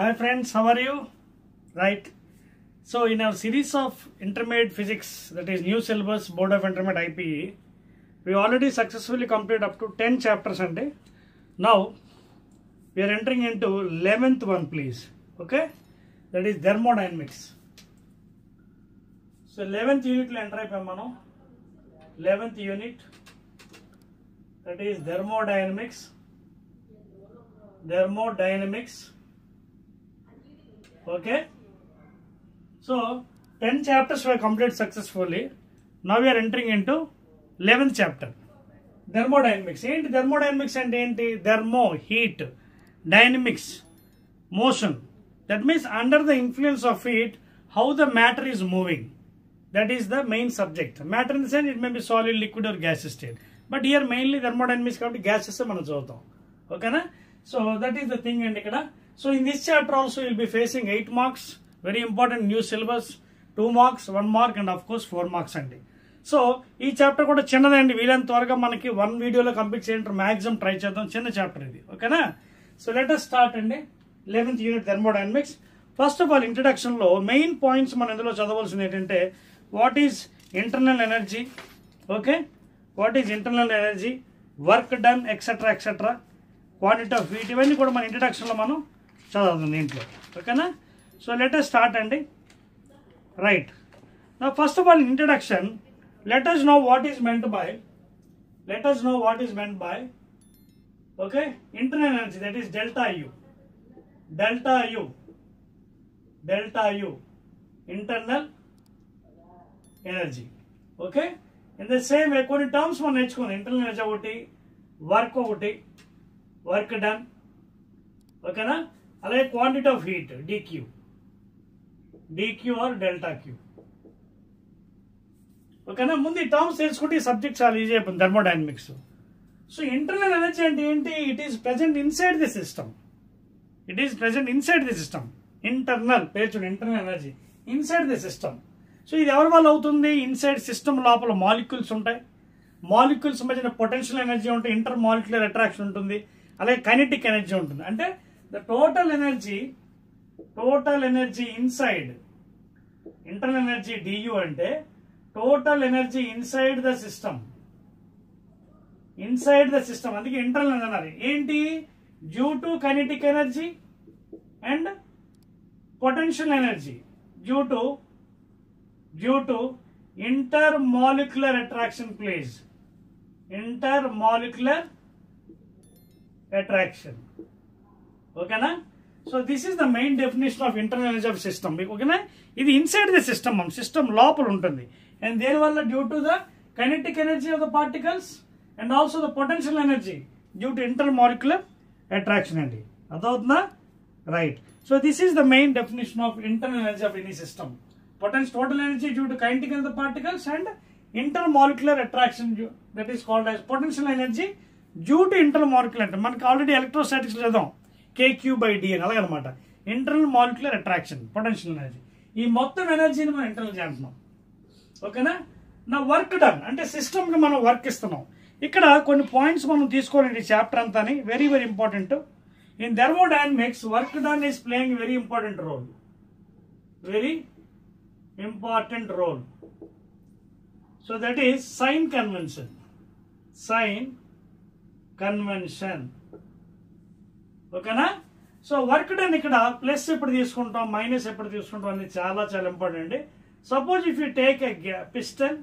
Hi friends, how are you? Right. So in our series of intermediate physics, that is new syllabus Board of Intermediate IPE, we already successfully completed up to 10 chapters and now we are entering into 11th one, please. Okay, that is thermodynamics. So 11th unit lo enter ayipam manam. 11th unit, that is thermodynamics. Okay, so 10 chapters were completed successfully. Now we are entering into 11th chapter, thermodynamics. Enti thermodynamics and enti? Thermo, heat, dynamics, motion. That means under the influence of heat, how the matter is moving. That is the main subject. Matter in the sense, it may be solid, liquid or gaseous state. But here mainly thermodynamics kabatti gases manam chudam. Okay na? So that is the thing and ikkada. So in this chapter also you will be facing 8 marks. Very important new syllabus. 2 marks, 1 mark and of course 4 marks andi. So ee chapter kuda chinnadandi. Veelan tvarga manaki 1 video lo complete cheyantru maximum try cheddam. Chinna chapter idi. Okay na? So let us start andi. 11th unit thermodynamics. First of all, introduction lo main points man endulo chadavalsindi entante what is internal energy, okay, what is internal energy, work done, etc etc, quantity of heat, ivanni kuda man introduction lo manu chadavudam deentlo. Okay na? So let us start andi. Right, now first of all in introduction let us know what is meant by okay, internal energy, that is delta U, internal energy. Okay, in the same way కొన్ని terms మనం నేర్చుకున్నాం. Internal energy ఒకటి, work done, ఓకేనా, అలాగే quantity of heat dQ or delta Q. ఓకేనా, ముందు ఈ terms తెలుసుకుంటే ఈ సబ్జెక్ట్ చాలా ఈజీ అయిపోయింది థర్మోడైనమిక్స్. సో ఇంటర్నల్ ఎనర్జీ అంటే ఏంటి? It is present inside the system. Internal పేరు చూడండి, internal energy inside the system. So ఇది ఎవరి వల్ల అవుతుంది? ఇన్సైడ్ సిస్టమ్ లోపల మాలిక్యూల్స్ ఉంటాయి, మాలిక్యూల్స్ మధ్యన పొటెన్షియల్ ఎనర్జీ ఉంటాయి, ఇంటర్ మాలిక్యులర్ అట్రాక్షన్ ఉంటుంది, అలాగే కైనెటిక్ ఎనర్జీ ఉంటుంది. అంటే the total energy inside, internal energy due అంటే total energy inside the system. అందుకే ఇంటర్నల్ అన్నారు. ఏంటి? Due to kinetic energy and potential energy due to intermolecular attraction, please. Intermolecular attraction. Okay na? So this is the main definition of internal energy of system. Okay na? ఇది inside the system, system లోపల ఉంటుంది. And దేనివల్ల? due to the kinetic energy of the particles and also the potential energy due to intermolecular attraction అండి. అర్థమవుతుందా? Right. So this is the main definition of internal energy of any system. Total energy due to kinetic of the particles and intermolecular attraction, that is called as potential energy due to intermolecular. మనకి already electrostatics చదువుదాం, KQ/D అని అలాగే అనమాట. Internal molecular attraction, potential energy, ఈ మొత్తం ఎనర్జీని మనం internal అంటున్నాం. ఓకేనా? నా వర్క్ డన్ అంటే సిస్టమ్కి మనం వర్క్ ఇస్తున్నాం. ఇక్కడ కొన్ని పాయింట్స్ మనం తీసుకోవాలండి చాప్టర్ అంతా. Very very important. In thermodynamics work done is playing very important role. So that is sign convention. Okay na? So work done ikkada plus eppudu తీసుకుంటాం, మైనస్ ఎప్పుడు తీసుకుంటాం అనేది చాలా చాలా ఇంపార్టెంట్ అండి. Suppose if you take a piston,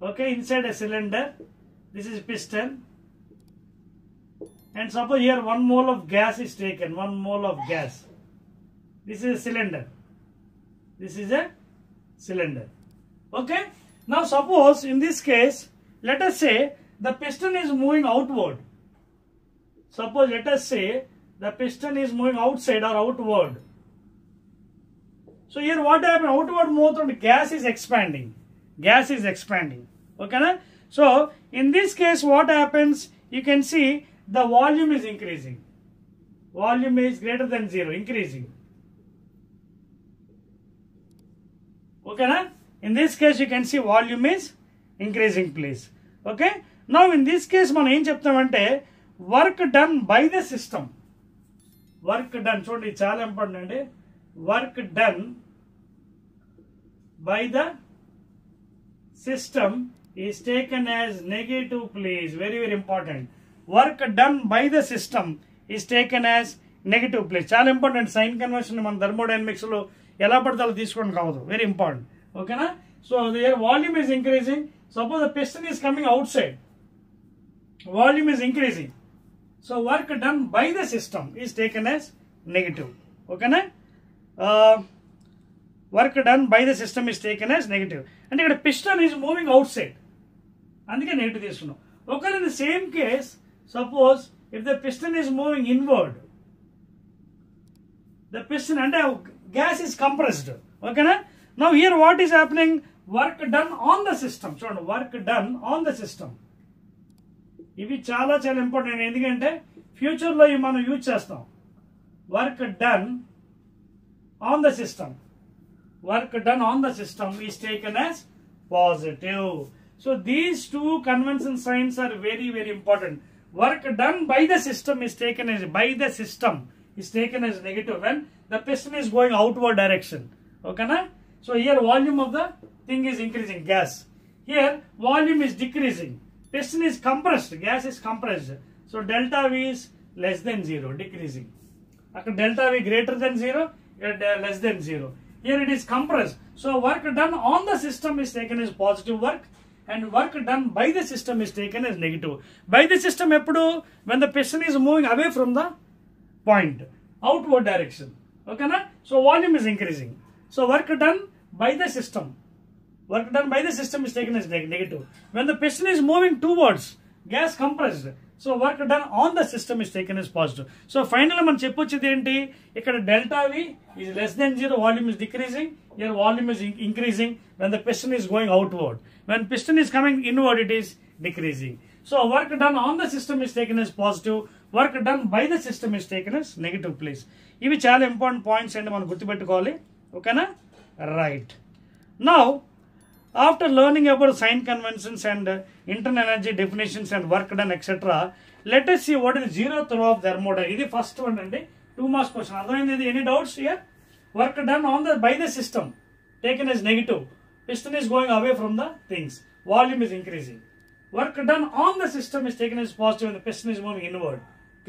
okay, inside a cylinder, this is piston, and suppose here 1 mole of gas is taken, 1 mole of gas. This is a cylinder. Okay, now suppose in this case let us say the piston is moving outward. Let us say the piston is moving outside or outward. So here what happened? Outward move, gas is expanding. Okay na? So in this case what happens? You can see the volume is increasing. Volume is greater than 0, increasing. Okay na? In this case you can see volume is increasing, please. Okay, now in this case మనం ఏం చెప్తామంటే work done by the system. Work done, చూడండి చాలా important అండి. Work done by the system is taken as negative place. Very very important. Work done by the system is taken as negative place. చాలా important. Sign conversion మన thermodynamics లో ఎలా పడితే అలా తీసుకోవడం కావద్దు. Very important. ఓకేనా? So there volume is increasing. Suppose the piston is coming outside, volume is increasing. So work done by the system is taken as negative. ఓకేనా? Work done by the system is taken as negative. అంటే ఇక్కడ piston is moving outside, అందుకే negative తీసుకున్నాం. ఒకవేళ in the same case, suppose if the piston is moving inward, the piston and gas is compressed. Okay na? Now here what is happening? Work done on the system. So work done on the system. ఇవి చాలా చాలా important. ఎందుకంటే future లో మనం use చేస్తాం. Work done on the system, work done on the system is taken as positive. So these two convention signs are very very important. Work done by the system is taken as, by the system is taken as negative when the piston is going outward direction. Okay na? So here volume of the thing is increasing, gas. Here volume is decreasing, piston is compressed, gas is compressed. So delta V is less than 0, decreasing. After delta V greater than 0, less than 0. Here it is compressed. So work done on the system is taken as positive work, and work done by the system is taken as negative. By the system eppudu when the piston is moving away from the point, outward direction. Okay na? So volume is increasing. So work done by the system, work done by the system is taken as negative. When the piston is moving towards, gas compressed, so work done on the system is taken as positive. So finally man cheppొచ్చేది ఏంటి? ఇక్కడ delta V is less than 0, volume is decreasing. Here volume is increasing when the piston is going outward. When piston is coming inward, it is decreasing. So work done on the system is taken as positive, work done by the system is taken as negative place. ఇవి చాలా important points అండి, మనం గుర్తుపెట్టుకోవాలి. ఓకేనా? Right. Now after learning about sign conventions and internal energy definitions and work done etcetera, let us see what is the zeroth law of thermodynamics. ఇది first one అండి, 2 marks question. అర్థమైంది? Any doubts here? Work done on the by the system taken as negative, piston is going away from the things, volume is increasing. Work done on the system is taken as positive when the piston is moving inward,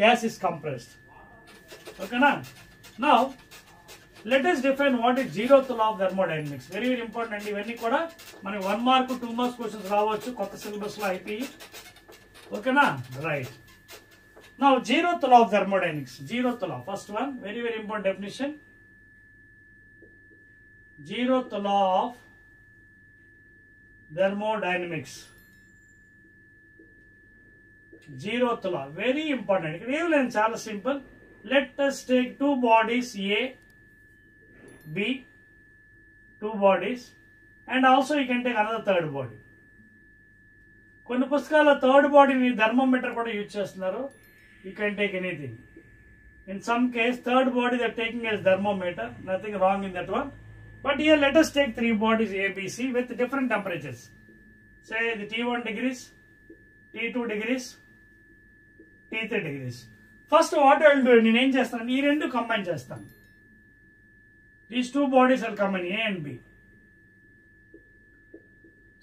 gas is compressed. Okay na? Now let us define what is zeroth law of thermodynamics. Very very important and ఇవన్నీ కూడా మనకి 1 mark 2 marks questions రావచ్చు కొత్త syllabus లో అయిపోయి. ఓకేనా? Right. Now zeroth law of thermodynamics. Zeroth law, first one, very very important definition. Zeroth law of thermodynamics. Zeroth law, very important. ఇక్కడ ఏం లేదు, చాలా simple. Let us take two bodies A, B, two bodies, and also you can take another third body. కొన్ని పుస్తకాల్లో third బాడీని thermometer కూడా use చేస్తున్నారు. You can take anything. In some case, third body they are taking as thermometer. Nothing wrong in that one. But here let us take 3 bodies A, B, C with different temperatures. Say the T1 degrees, T2 degrees, T3 degrees. First what I will do, నేను ఏం చేస్తాను, ఈ రెండు combine చేస్తాను. These 2 bodies will come in A and B.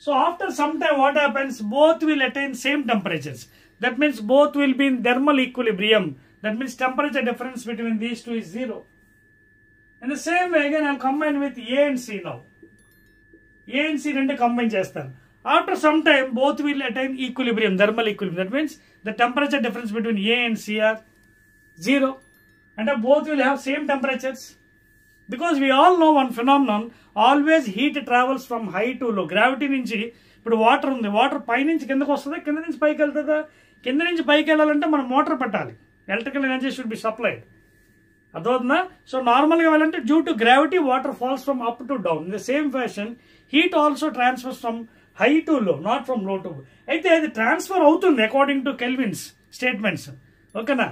So after some time what happens, both will attain same temperatures. That means both will be in thermal equilibrium. That means temperature difference between these two is 0. In the same way again I will combine with A and C now. A and C రెండు combine చేస్తాను. After some time both will attain equilibrium, thermal equilibrium. That means the temperature difference between A and C are 0. And both will have same temperatures. Because we all know one phenomenon, always heat travels from high to low. Gravity నుంచి ఇప్పుడు water ఉంది, water పై నుంచి కిందకు వస్తుందా, కింద నుంచి పైకి వెళ్తుందా? కింద నుంచి పైకి వెళ్ళాలంటే మనం మోటార్ పెట్టాలి. Electrical energy should be supplied. అర్థమవుతుందా? సో నార్మల్గా వెళ్ళాలంటే due to gravity water falls from up to down. In the same fashion heat also transfers from high to low, not from low to. అయితే అది transfer అవుతుంది according to kelvins statements. ఓకేనా?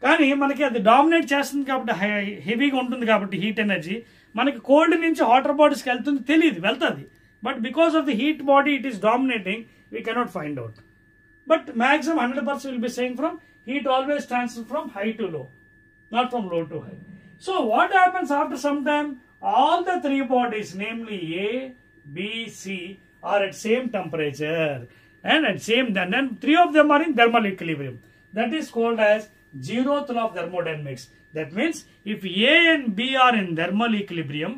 కానీ మనకి అది డామినేట్ చేస్తుంది కాబట్టి, హెవీగా ఉంటుంది కాబట్టి హీట్ ఎనర్జీ మనకి కోల్డ్ నుంచి హాటర్ బాడీస్కి వెళ్తుంది తెలియదు, వెళ్తుంది. But because of the heat body it is dominating, we cannot find out. But maximum 100% will be saying from heat always transfer from high to లో. not from low to high. So what happens after some time? All the three bodies, namely A, B, C, are at same temperature and at same, and then three of them are in thermal equilibrium. That is called as zeroth law of thermodynamics. That means if A and B are in thermal equilibrium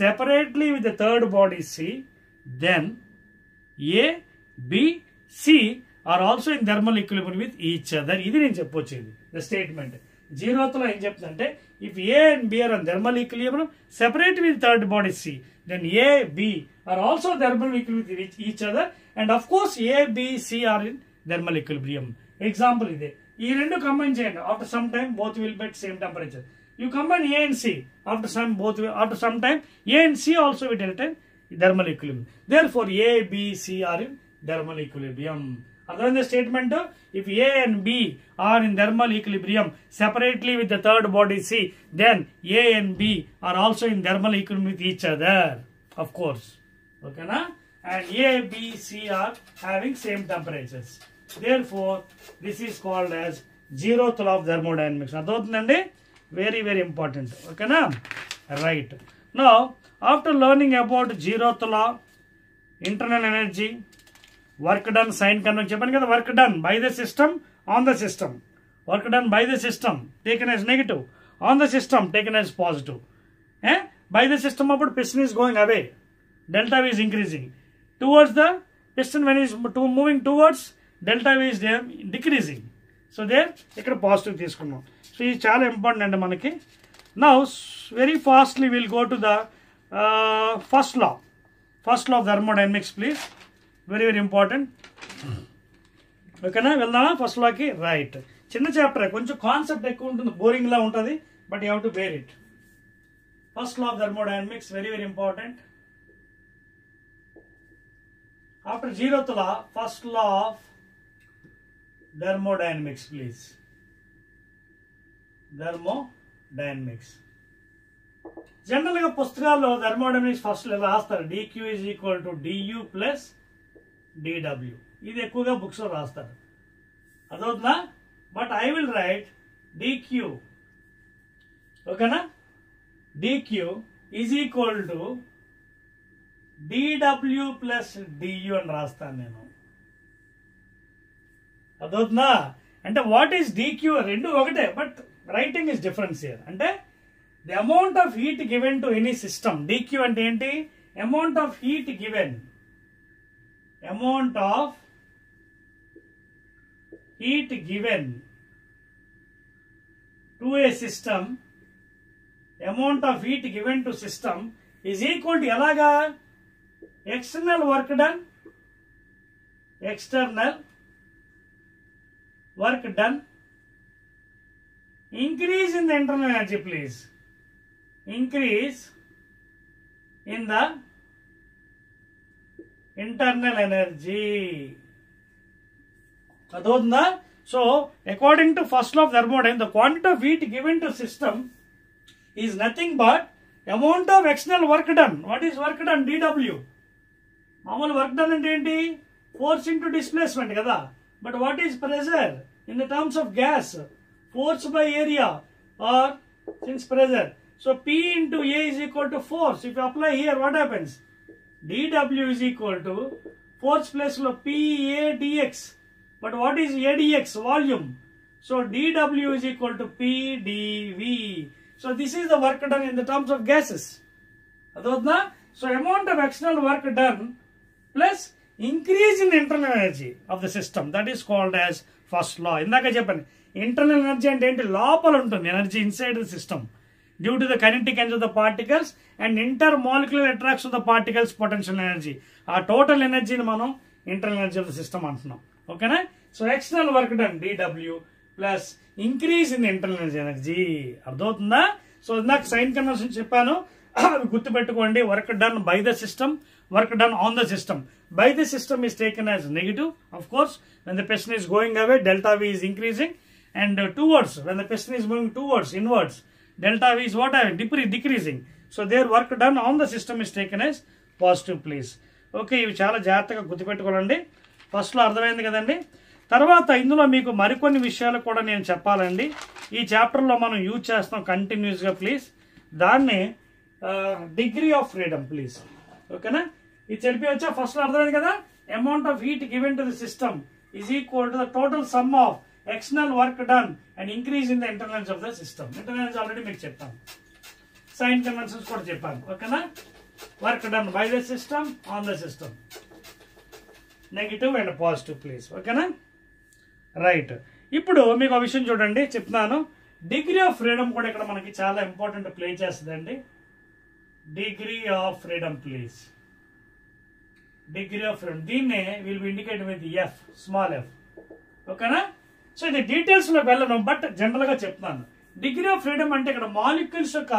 separately with the third body C, then A, B, C are also in thermal equilibrium with each other. ఇది నేను చెప్పొచ్చేది the statement. Zeroth law ఏం చెప్తుందంటే if A and B are in thermal equilibrium separate with third body C, then A, B are also thermal equilibrium with each other, and of course A, B, C are in thermal equilibrium. Example ఇదే. ఈ రెండు combine చేయండి. After some time both will be at same temperature. You combine A and C. After some time A and C also will be at thermal equilibrium. Therefore A, B, C are in thermal equilibrium. Other the statement, if A and B are in thermal equilibrium separately with the third body C, then A and B are also in thermal equilibrium with each other, of course. Okay na? And A, B, C are having same temperatures. Therefore this is called as zeroth law of thermodynamics. Adotundandi, very very important. Okay na? Right. Now after learning about zeroth law, internal energy, work done, sign convention చెప్పాను కదా, work done by the system on the system, work done by the system taken as negative, on the system taken as positive. By the system అప్పుడు piston is going away, delta V is increasing, towards the piston when is moving towards, delta V is decreasing. So there ఇక్కడ positive తీసుకున్నాం. So ఇది చాలా important అండి మనకి. Now very fastly we'll go to the first law of thermodynamics, please. Very very important. ఓకేనా, వెళ్దామా first లాకి? Right. చిన్న చాప్టర్, కొంచెం కాన్సెప్ట్ ఎక్కువ ఉంటుంది, బోరింగ్ లా ఉంటుంది, but you have to bear it. First law of thermodynamics, very very important. After zeroth law, first law of thermodynamics, please. Thermodynamics general గా పుస్తకాల్లో థర్మోడైనమిక్స్ ఫస్ట్ ఇలా రాస్తారు, dq is equal to du plus dw. ఇది ఎక్కువగా books లో రాస్తారు, అదవుతుందా? But I will write dq, ఓకేనా, dq is equal to dw plus du అని రాస్తాను నేను, అదవుతుందా? అంటే వాట్ ఈస్ dq, రెండు ఒకటే, but writing is difference here. అంటే the amount of heat given to any system, dq అంటే ఏంటి? amount of heat given, amount of heat given to a system, amount of heat given to system is equal to ఎలాగా? external work done increase in the internal energy, please. Increase in the internal energy. Adhodna? So according to first law of thermodynamics, the quantity of heat given to system is nothing but amount of external work done. What is work done? dw. మామూలు work done అంటే ఏంటి? Force into displacement కదా. But what is pressure in the terms of gas? Force by area or since pressure. So P into A is equal to force. If you apply here, what happens? dw is equal to force plus PA dx. But what is ADX? Volume. So dw is equal to P dV. So this is the work done in the terms of gases. Adhodna? So amount of external work done plus increase in internal energy of the system. That is called as first law. Indaka cheppani. Internal energy ante enti? Lopala untundi energy inside the system, due to the kinetic energy of the particles and intermolecular attraction of the particles potential energy. Our total energy ni manam internal energy of the system antunnam. Okay na? So external work done dw plus increase in the internal energy. Ardhotunda? So indak sign convention cheppanu, avi gurtu pettukondi. Work done by the system, work done on the system. By the system is taken as negative, of course. When the piston is going away, delta V is increasing, and towards, when the piston is moving towards, inwards, delta V is what? Decreasing. So their work done on the system is taken as positive, please. Okay, ఇవి చాలా జాగ్రత్తగా గుర్తుపెట్టుకోవాలండి. ఫస్ట్లో అర్థమైంది కదండి. తర్వాత ఇందులో మీకు మరికొన్ని విషయాలు కూడా నేను చెప్పాలండి. ఈ చాప్టర్లో మనం యూజ్ చేస్తాం కంటిన్యూస్గా ప్లీజ్. దాన్ని డిగ్రీ ఆఫ్ ఫ్రీడమ్ ప్లీజ్. ఓకేనా? ఇది చెప్పి ఫస్ట్ అర్థమైంది కదా. Amount of heat given to the system is equal to the total some of external work done and increase in the internals of the system. Internals already మీకు చెప్పాను, sign conventions కూడా చెప్పాను. ఓకేనా? Work done by the system on the system, negative and positive please. ఓకేనా? Right. ఇప్పుడు మీకు ఒక విషయం చూడండి చెప్తున్నాను. డిగ్రీ ఆఫ్ ఫ్రీడమ్ కూడా ఇక్కడ మనకి చాలా ఇంపార్టెంట్ ప్లే చేస్తుందండి. Degree of freedom please. Degree of freedom దీన్నే will be indicate with F, small F. ఓకేనా? సో ఇది డీటెయిల్స్లో వెళ్ళను, బట్ జనరల్గా చెప్తున్నాను. డిగ్రీ ఆఫ్ ఫ్రీడమ్ అంటే ఇక్కడ మాలిక్యూల్స్ యొక్క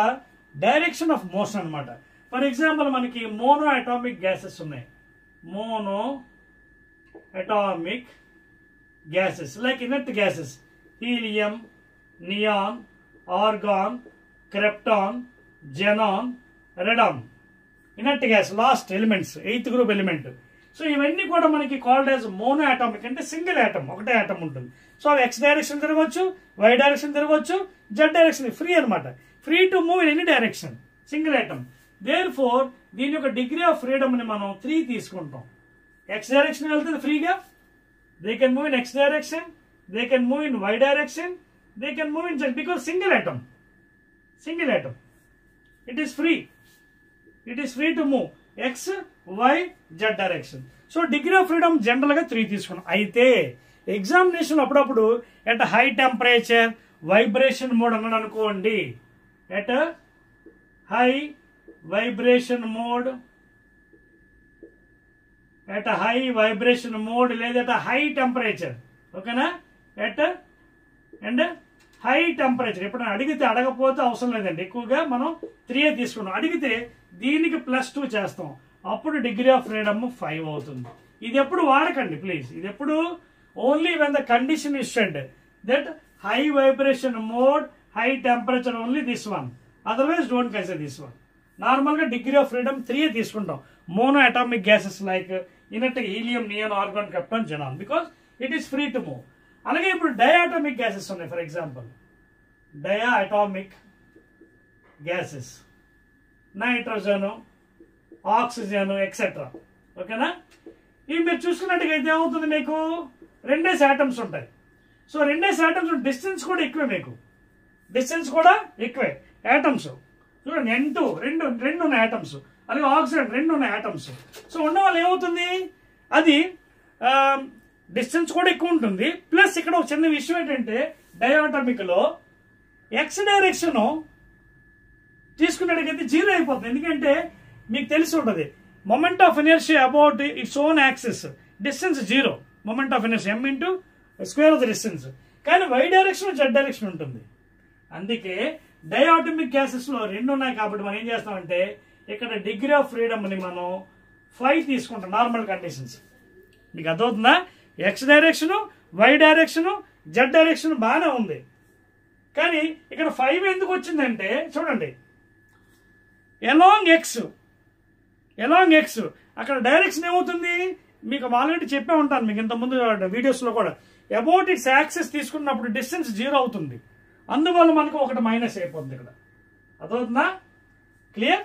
డైరెక్షన్ ఆఫ్ మోషన్ అనమాట. ఫర్ ఎగ్జాంపుల్ మనకి మోనో అటామిక్ గ్యాసెస్ ఉన్నాయి. Monoatomic gases like inert gases, helium, neon, argon, krypton, xenon, radon. Inert gas last elements, 8th group element. So ఇవన్నీ కూడా మనకి called as monoatomic, అంటే single atom, ఒకటే atom ఉంటుంది. So అవి X direction తిరగవచ్చు, Y direction తిరగవచ్చు, Z direction, free అనమాట. Free to move in any direction, single atom. There four దీని యొక్క డిగ్రీ ఆఫ్ ఫ్రీడమ్ ని మనం 3 తీసుకుంటాం. ఎక్స్ డైరెక్షన్ వెళ్తుంది ఫ్రీగా, they can move in x direction, they can move in y direction, they can move in z, because single atom. Single atom, it is free. It is free to move x, y, z direction. So degree of freedom జనరల్గా 3 తీసుకున్నాం. అయితే examination అప్పుడప్పుడు at high temperature vibration mode అన్నాడు అనుకోండి. At high vibration mode, at high vibration mode లేదా high temperature. ఓకేనా? At and high temperature ఎప్పుడైనా అడిగితే, అడగపోతే అవసరం లేదండి, ఎక్కువగా మనం 3 తీసుకున్నాం. అడిగితే దీనికి +2 చేస్తాం, అప్పుడు డిగ్రీ ఆఫ్ ఫ్రీడమ్ 5 అవుతుంది. ఇది ఎప్పుడు వాడకండి ప్లీజ్. ఇది ఎప్పుడు only when the condition is said that high vibration mode, high temperature, only this one, otherwise don't consider this one. నార్మల్గా డిగ్రీ ఆఫ్ ఫ్రీడమ్ 3 తీసుకుంటాం. Mono atomic gases like inert helium, neon, argon, krypton, xenon, because it is free to move. అలాగే ఇప్పుడు diatomic gases ఉన్నాయి. For example diatomic gases, nitrogen, oxygen, etcetera. ఓకేనా? ఇవి మీరు చూసుకున్నట్టుగా అయితే ఏమవుతుంది, మీకు 2 ఆటమ్స్ ఉంటాయి. సో 2 ఆటమ్స్, డిస్టెన్స్ కూడా ఎక్కువే, మీకు డిస్టెన్స్ కూడా ఎక్కువే. ఆటమ్స్ చూడండి, N2 రెండు ఉన్నాయి ఆటమ్స్, అలాగే ఆక్సిజన్ 2 ఉన్నాయి ఆటమ్స్. సో ఉన్న వాళ్ళు ఏమవుతుంది, అది డిస్టెన్స్ కూడా ఎక్కువ ఉంటుంది. ప్లస్ ఇక్కడ ఒక చిన్న విషయం ఏంటంటే డయాటమిక్ లో ఎక్స్ డైరెక్షన్ తీసుకున్నట్టుగైతే 0 అయిపోతుంది. ఎందుకంటే మీకు తెలిసి ఉంటుంది moment of inertia about its own axis, distance 0, moment of inertia m into square of the distance. కానీ వై డైరెక్షన్, జెడ్ డైరెక్షన్ ఉంటుంది. అందుకే డయాటమిక్ గ్యాసెస్ లో 2 ఉన్నాయి కాబట్టి మనం ఏం చేస్తామంటే ఇక్కడ డిగ్రీ ఆఫ్ ఫ్రీడమ్ ని మనం 5 తీసుకుంటాం. నార్మల్ కండిషన్స్ మీకు అర్థమవుతుందా? X direction, why direction, Z direction బాగానే ఉంది. కానీ ఇక్కడ 5 ఎందుకు వచ్చిందంటే చూడండి, ఎలాంగ్ ఎక్స్ అక్కడ డైరెక్షన్ ఏమవుతుంది, మీకు ఆల్రెడీ చెప్పే ఉంటాను మీకు ఇంతకుముందు వీడియోస్లో కూడా. అబౌట్ ఇట్స్ యాక్సిస్ తీసుకున్నప్పుడు డిస్టెన్స్ 0 అవుతుంది. అందువల్ల మనకు ఒకటి మైనస్ అయిపోతుంది ఇక్కడ. అర్థమవుతుందా? క్లియర్?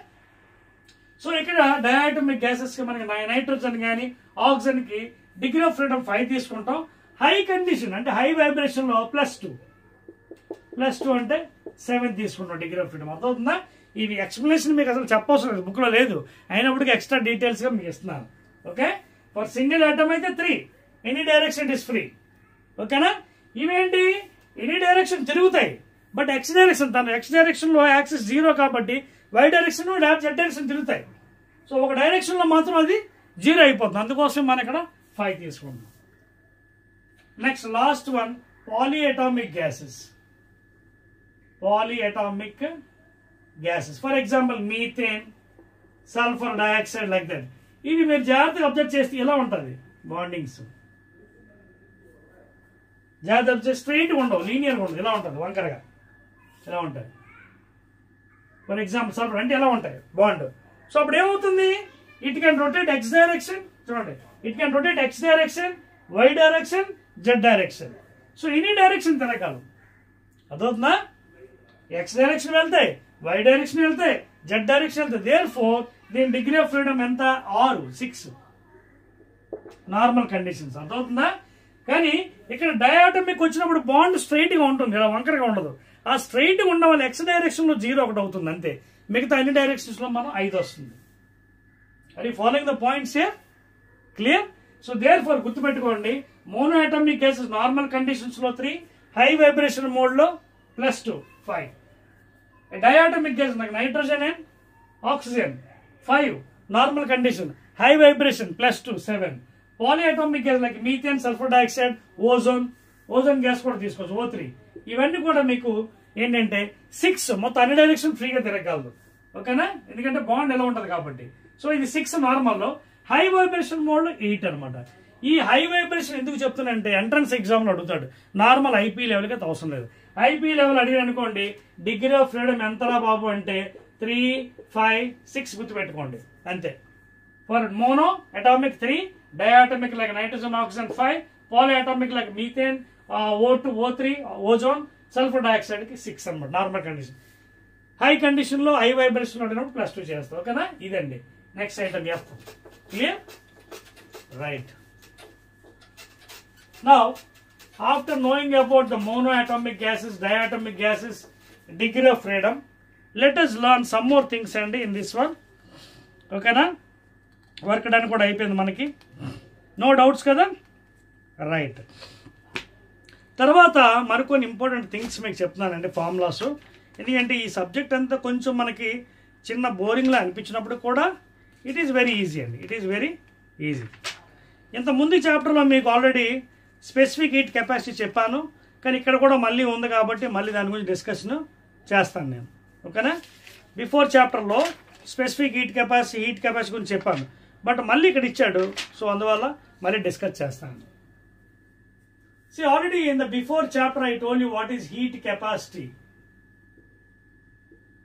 సో ఇక్కడ డయాటమిక్ గ్యాసెస్ కి మనకి నైట్రోజన్ కానీ ఆక్సిజన్ కి డిగ్రీ ఆఫ్ ఫ్రీడమ్ 5 తీసుకుంటాం. హై కండిషన్ అంటే హై వైబ్రేషన్ లో +2 అంటే 7 తీసుకుంటాం డిగ్రీ ఆఫ్ ఫ్రీడమ్. అర్థమవుతుందా? ఇవి ఎక్స్ప్లెనేషన్ మీకు అసలు చెప్పవసరం లేదు, బుక్ లో లేదు, అయినప్పటికీ ఎక్స్ట్రా డీటెయిల్స్ గా మీకు ఇస్తున్నాను. ఓకే? ఫర్ సింగిల్ ఆటమ్ అయితే 3, ఎనీ డైరెక్షన్ ఇస్ ఫ్రీ. ఓకేనా? ఇవేంటి, ఎనీ డైరెక్షన్ తిరుగుతాయి, బట్ ఎక్స్ డైరెక్షన్, తన ఎక్స్ డైరెక్షన్ లో యాక్సిస్ 0 కాబట్టి వై డైరెక్షన్, జెడ్ డైరెక్షన్ తిరుగుతాయి. సో ఒక డైరెక్షన్ లో మాత్రం అది 0 అయిపోతుంది. అందుకోసం మనం ఇక్కడ 5 తీసుకుంటాం. Next last one, polyatomic gases. Polyatomic gases for example methane, sulphur dioxide, like that. ఇవి మీరు జాగ్రత్తగా అబ్జర్వ్ చేస్తే ఇలా ఉంటుంది బాండింగ్స్. జాగ్రత్త అబ్జర్వ్ చేస్తే స్ట్రైట్గా ఉండవు, లీనియర్గా ఉండదు, ఇలా ఉంటుంది వంకరగా, ఇలా ఉంటుంది. ఫర్ ఎగ్జాంపుల్ సల్ఫర్ అంటే ఎలా ఉంటాయి బాండ్. సో అప్పుడు ఏమవుతుంది, it can rotate X direction, చూడండి, it can rotate X direction, why direction, Z direction. So any direction తిరగలదు. అదవుతుందా? ఎక్స్ డైరెక్షన్ వెళ్తాయి, వై డైరెక్షన్ వెళ్తాయి, జెడ్ డైరెక్షన్ వెళ్తాయి. దేర్ఫోర్ దీని డిగ్రీ ఆఫ్ ఫ్రీడమ్ ఎంత? 6 నార్మల్ కండిషన్స్. అర్థమవుతుందా? కానీ ఇక్కడ డయాటమిక్ వచ్చినప్పుడు బాండ్ స్ట్రైట్ గా ఉంటుంది, ఇలా వంకరగా ఉండదు. ఆ స్ట్రైట్ గా ఉన్న వాళ్ళు ఎక్స్ డైరెక్షన్ లో 0 ఒకటి అవుతుంది అంతే. మిగతా అన్ని డైరెక్షన్స్ లో మనం 5 వస్తుంది. అది following the points here clear? So therefore గుర్తుపెట్టుకోండి, monoatomic gases normal conditions లో 3, హై వైబ్రేషన్ మోడ్ లో +2 5. డయాటమిక్ గ్యాస్ నాకు nitrogen and oxygen 5 normal condition, high vibration +2 7. Polyatomic gas like methane, sulphur dioxide, ozone gas కూడా తీసుకోవచ్చు O3. ఇవన్నీ కూడా మీకు ఏంటంటే 6 మొత్తం అన్ని డైరెక్షన్ ఫ్రీగా తిరగలదు. ఓకేనా? ఎందుకంటే బాండ్ ఎలా ఉంటుంది కాబట్టి. సో ఇది 6 నార్మల్ లో, హై వైబ్రేషన్ మోడ్ లో 8 అనమాట. ఈ హై వైబ్రేషన్ ఎందుకు చెప్తున్నానంటే ఎంట్రన్స్ ఎగ్జామ్ లో అడుగుతాడు. నార్మల్ ఐపీ లెవెల్ కి అవసరం లేదు. ఐపీ లెవెల్ అడిగారు అనుకోండి, డిగ్రీ ఆఫ్ ఫ్రీడమ్ ఎంతలా బాబు అంటే 3, 5, 6 గుర్తుపెట్టుకోండి అంతే. For monoatomic 3, diatomic like nitrogen oxygen 5, polyatomic like methane, O2 O3 ozone, sulphur dioxide కి 6 అనమాట నార్మల్ కండిషన్. హై కండిషన్ లో హై వైబ్రేషన్ అడిగినప్పుడు +2 చేస్తాం. ఓకేనా? ఇదండి next item F. Clear? Right. Now, after knowing about the monoatomic gases, diatomic gases, degree of freedom, let us learn some more things అండి in this one. ఓకేనా? Work done కూడా అయిపోయింది మనకి. నో డౌట్స్ కదా? రైట్. తర్వాత మరికొన్ని important things మీకు చెప్తున్నానండి, ఫార్ములాస్. ఎందుకంటే ఈ సబ్జెక్ట్ అంతా కొంచెం మనకి చిన్న బోరింగ్లా అనిపించినప్పుడు కూడా ఇట్ ఈస్ వెరీ ఈజీ అండి. It is very easy. ఇంత ముందు చాప్టర్లో మీకు ఆల్రెడీ స్పెసిఫిక్ హీట్ కెపాసిటీ చెప్పాను, కానీ ఇక్కడ కూడా మళ్ళీ ఉంది కాబట్టి మళ్ళీ దాని గురించి డిస్కషన్ చేస్తాను నేను. ఓకేనా? బిఫోర్ చాప్టర్లో స్పెసిఫిక్ హీట్ కెపాసిటీ గురించి చెప్పాను, బట్ మళ్ళీ ఇక్కడ ఇచ్చాడు. సో అందువల్ల మళ్ళీ డిస్కస్ చేస్తాను. See, already in the before chapter I told you what is heat capacity.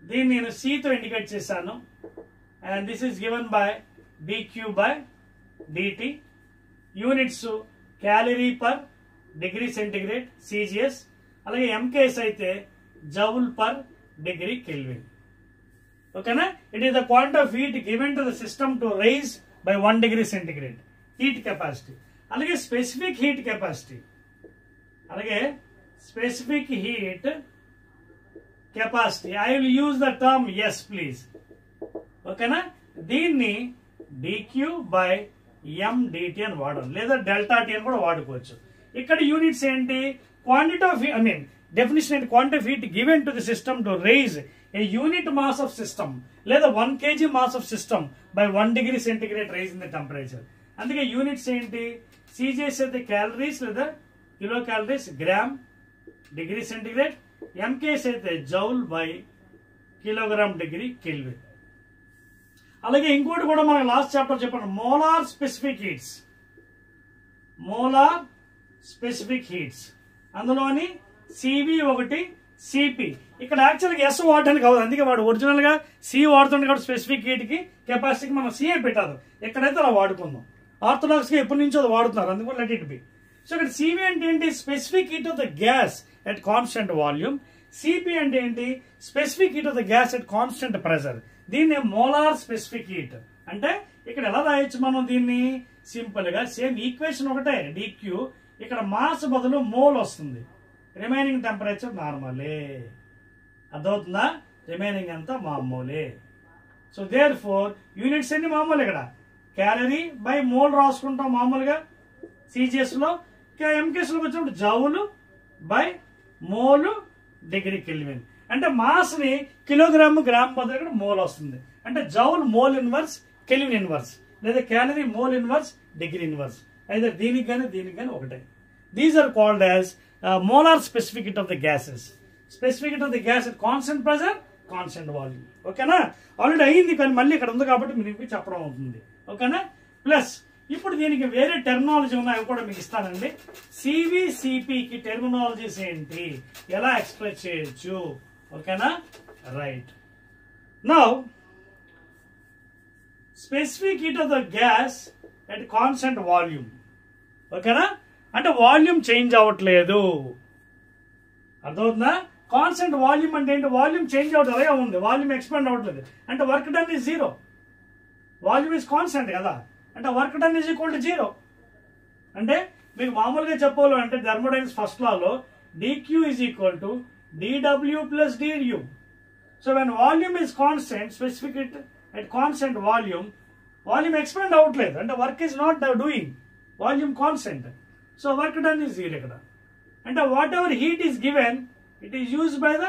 దీన్ని నేను C తో ఇండికేట్ చేశాను. And this is given by dQ/dt. Units calorie per degree centigrade CGS. అలాగే MKS అయితే జౌల్ పర్ డిగ్రీ కెల్విన్. ఓకేనా? It is the quantity of heat given to the system to raise by 1 degree centigrade. Heat capacity. అలాగే specific heat capacity, అలాగే specific heat capacity. I will use the term s please. ఓకేనా? దీన్ని dQ/mdt అని వాడాలి, లేదా delta T అని కూడా వాడుకోవచ్చు. ఇక్కడ యూనిట్స్ ఏంటి? క్వాంటిటీ ఆఫ్ డెఫినిషన్ ఏంటి? Quantity of heat given to the system to raise a unit mass of system, లేదా 1 kg mass of system by 1 degree centigrade rise in the temperature. అందుకే units ఏంటి? CGS అయితే calories లేదా kilo calories, gram degree centigrade. MKS అయితే joule by kilogram degree kelvin. అలాగే ఇంకోటి కూడా మనం లాస్ట్ చాప్టర్ చెప్పాను, molar specific heats. Molar specific heats అందులోని CV1 CP. ఇక్కడ యాక్చువల్గా S వాడడానికి కాదు, అందుకే వాడు ఒరిజినల్ గా C వాడుతుంది కాబట్టి స్పెసిఫిక్ హీట్ కి కెపాసిటీకి మనం CA పెట్టారు. ఎక్కడైతే అలా వాడుకుందాం. ఆర్థోడాక్స్ గా ఎప్పటి నుంచో అది వాడుతున్నారు, అందుకు లెట్ ఇట్ బి. సో ఇక్కడ CV అంటే ఏంటి? Specific heat of the gas at constant volume. CP అంటే ఏంటి? Specific heat of the gas at constant pressure. దీన్ని మోలార్ స్పెసిఫిక్ హీట్ అంటే. ఇక్కడ ఎలా రాయొచ్చు మనం దీన్ని? సింపుల్ గా సేమ్ ఈక్వేషన్ ఒకటే, dQ. ఇక్కడ మాస్ బదులు మోల్ వస్తుంది, రిమైనింగ్ టెంపరేచర్ నార్మలే. అర్థమవుతుందా? రిమైనింగ్ అంతా మామూలే. సో దేర్ ఫోర్ యూనిట్స్ అన్ని మామూలు. ఇక్కడ క్యాలరీ బై మోల్ రాసుకుంటాం మామూలుగా CGS లో. MKS లోకి వచ్చినప్పుడు joule by mole degree kelvin. అంటే మాస్ ని కిలోగ్రామ్ గ్రామ్ బదులు ఇక్కడ మోల్ వస్తుంది. అంటే joule mole inverse kelvin inverse, లేదా calorie mole inverse degree inverse. అయితే దీనికి కానీ ఒకటే. These are called as molar specific heat of the gases. Specific heat of the gas at constant pressure, constant volume. ఓకేనా? Already అయ్యింది, కానీ మళ్ళీ ఇక్కడ ఉంది కాబట్టి మీకు చెప్పడం అవుతుంది. ఓకేనా? ప్లస్ ఇప్పుడు దీనికి వేరే టెర్మినాలజీ ఉన్నాయి, అవి కూడా మీకు ఇస్తానండి. CV/CPకి టెర్మినాలజీస్ ఏంటి, ఎలా ఎక్స్ప్రెస్ చేయొచ్చు. ఓకేనా? Right. Now specific heat of the gas at constant volume. ఓకేనా? అంటే వాల్యూమ్ చేంజ్ అవ్వట్లేదు. అర్థమవుతుందా? కాన్స్టెంట్ వాల్యూమ్ అంటే ఏంటి? వాల్యూమ్ చేంజ్ అవుతుంది, అలాగే ఉంది, వాల్యూమ్ ఎక్స్పాండ్ అవ్వట్లేదు అంటే work done is zero. Volume is constant కదా, అంటే work done is equal to zero. అంటే మీకు మామూలుగా చెప్పాలి అంటే thermodynamics first Lalo dq is equal to dw plus du. So when volume is constant, specific at constant volume expand అవ్వట్లేదు అంటే work is not doing, volume constant. So work done is zero ఇక్కడ. అంటే what ever heat is given it is used by the